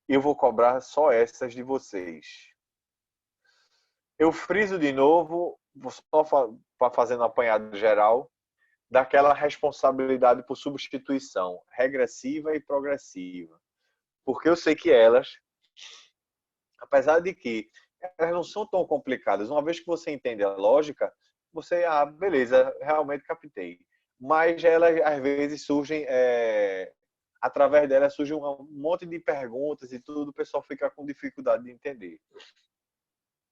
eu vou cobrar só essas de vocês. Eu friso de novo, só para fazer um apanhado geral, daquela responsabilidade por substituição regressiva e progressiva. Porque eu sei que elas, apesar de que elas não são tão complicadas, uma vez que você entende a lógica, você, beleza, realmente captei. Mas elas, às vezes, surgem, através delas surge um monte de perguntas e tudo, o pessoal fica com dificuldade de entender.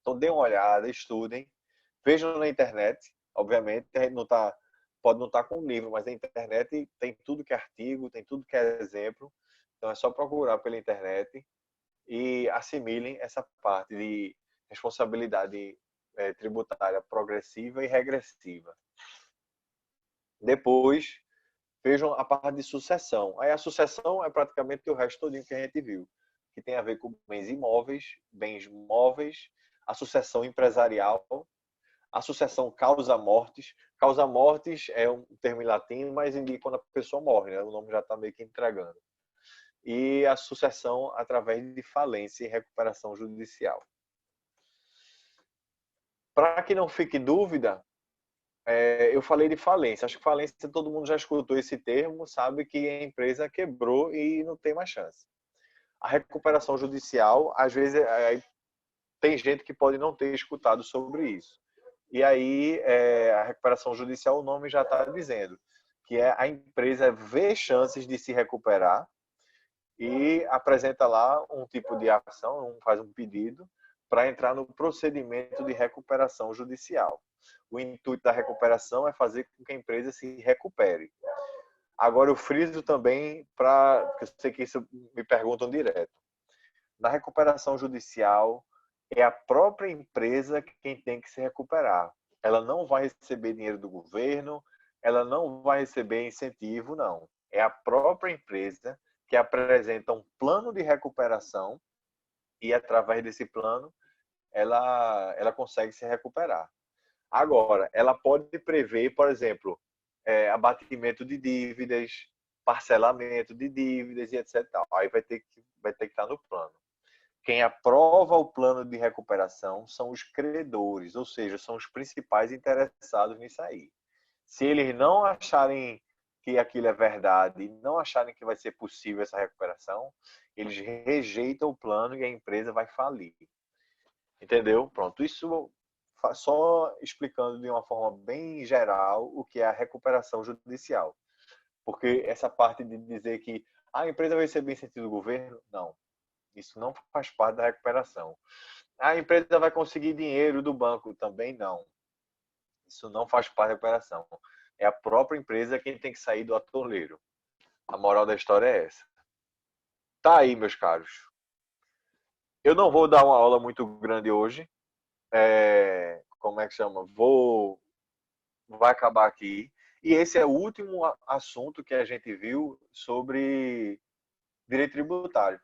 Então, dêem uma olhada, estudem, vejam na internet, obviamente, a gente pode não estar com um livro, mas na internet tem tudo que é artigo, tem tudo que é exemplo, então é só procurar pela internet e assimilem essa parte de responsabilidade tributária progressiva e regressiva. Depois, vejam a parte de sucessão. Aí a sucessão é praticamente o resto todinho que a gente viu, que tem a ver com bens imóveis, bens móveis, a sucessão empresarial, a sucessão causa-mortes. Causa-mortes é um termo em latim, mas indica quando a pessoa morre, né? O nome já está meio que entregando. E a sucessão através de falência e recuperação judicial. Para que não fique dúvida, eu falei de falência. Acho que falência todo mundo já escutou esse termo, sabe que a empresa quebrou e não tem mais chance. A recuperação judicial, às vezes, tem gente que pode não ter escutado sobre isso. E aí, a recuperação judicial, o nome já está dizendo, que é a empresa vê chances de se recuperar e apresenta lá um tipo de ação, faz um pedido para entrar no procedimento de recuperação judicial. O intuito da recuperação é fazer com que a empresa se recupere. Agora eu friso também porque eu sei que isso me perguntam direto. Na recuperação judicial, é a própria empresa quem tem que se recuperar. Ela não vai receber dinheiro do governo, ela não vai receber incentivo, não. É a própria empresa que apresenta um plano de recuperação e, através desse plano, ela consegue se recuperar. Agora, ela pode prever, por exemplo, abatimento de dívidas, parcelamento de dívidas e etc. Aí vai ter que estar no plano. Quem aprova o plano de recuperação são os credores, ou seja, são os principais interessados nisso aí. Se eles não acharem que aquilo é verdade, não acharem que vai ser possível essa recuperação, eles rejeitam o plano e a empresa vai falir. Entendeu? Pronto, isso só explicando de uma forma bem geral o que é a recuperação judicial. Porque essa parte de dizer que a empresa vai receber incentivo do governo, não. Isso não faz parte da recuperação. A empresa vai conseguir dinheiro do banco, também não. Isso não faz parte da recuperação. É a própria empresa quem tem que sair do atoleiro. A moral da história é essa. Tá aí, meus caros. Eu não vou dar uma aula muito grande hoje. Como é que chama? Vai acabar aqui. E esse é o último assunto que a gente viu sobre direito tributário.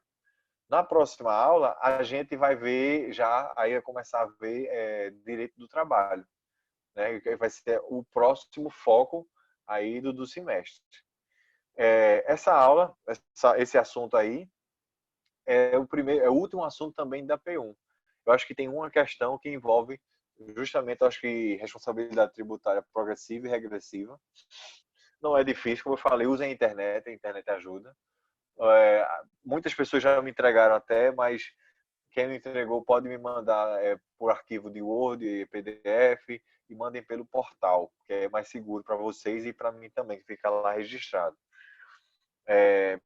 Na próxima aula, a gente vai ver já, aí vai começar a ver direito do trabalho, né? Que vai ser o próximo foco aí do semestre. Essa aula, esse assunto aí, é o último assunto também da P1. Eu acho que tem uma questão que envolve justamente, acho que responsabilidade tributária progressiva e regressiva. Não é difícil, como eu falei, usem a internet ajuda. Muitas pessoas já me entregaram até, mas quem não entregou pode me mandar por arquivo de Word e PDF e mandem pelo portal, que é mais seguro para vocês e para mim também, que fica lá registrado.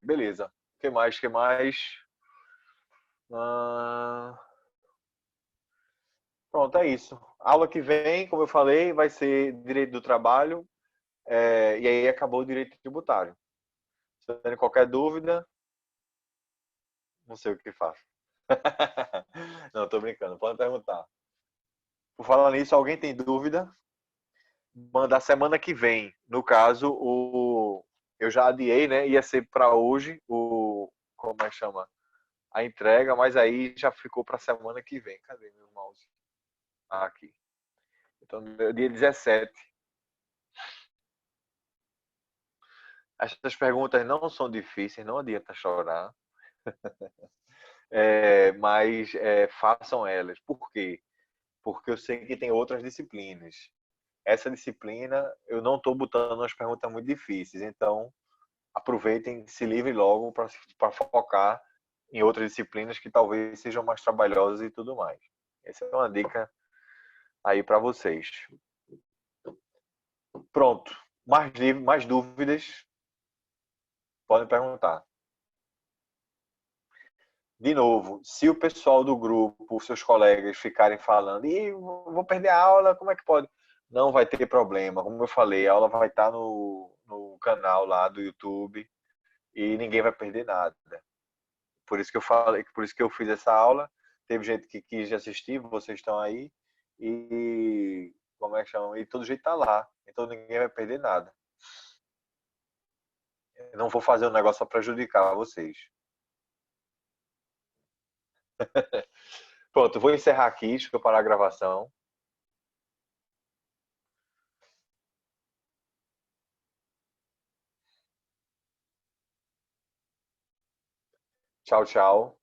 Beleza. O que mais? Que mais? Ah, pronto, é isso. A aula que vem, como eu falei, vai ser direito do trabalho, e aí acabou o direito tributário. Se tiverem qualquer dúvida, não sei o que faço. Não, tô brincando, pode perguntar. Por falar nisso, alguém tem dúvida? Manda semana que vem. No caso, eu já adiei, né? Ia ser para hoje como é que chama? A entrega, mas aí já ficou para semana que vem. Cadê meu mouse? Aqui. Então, dia 17. Essas perguntas não são difíceis, não adianta chorar, mas façam elas. Por quê? Porque eu sei que tem outras disciplinas. Essa disciplina, eu não estou botando umas perguntas muito difíceis, então aproveitem, se livrem logo para focar em outras disciplinas que talvez sejam mais trabalhosas e tudo mais. Essa é uma dica aí para vocês. Pronto. Mais dúvidas? Podem perguntar. De novo, se o pessoal do grupo, seus colegas ficarem falando, e vou perder a aula, como é que pode? Não vai ter problema. Como eu falei, a aula vai estar no canal lá do YouTube e ninguém vai perder nada. Por isso que eu falei, por isso que eu fiz essa aula. Teve gente que quis assistir, vocês estão aí. E como é que chama? E todo jeito tá lá. Então ninguém vai perder nada. Eu não vou fazer um negócio para prejudicar vocês. Pronto, eu vou encerrar aqui, deixa eu parar a gravação. Tchau, tchau.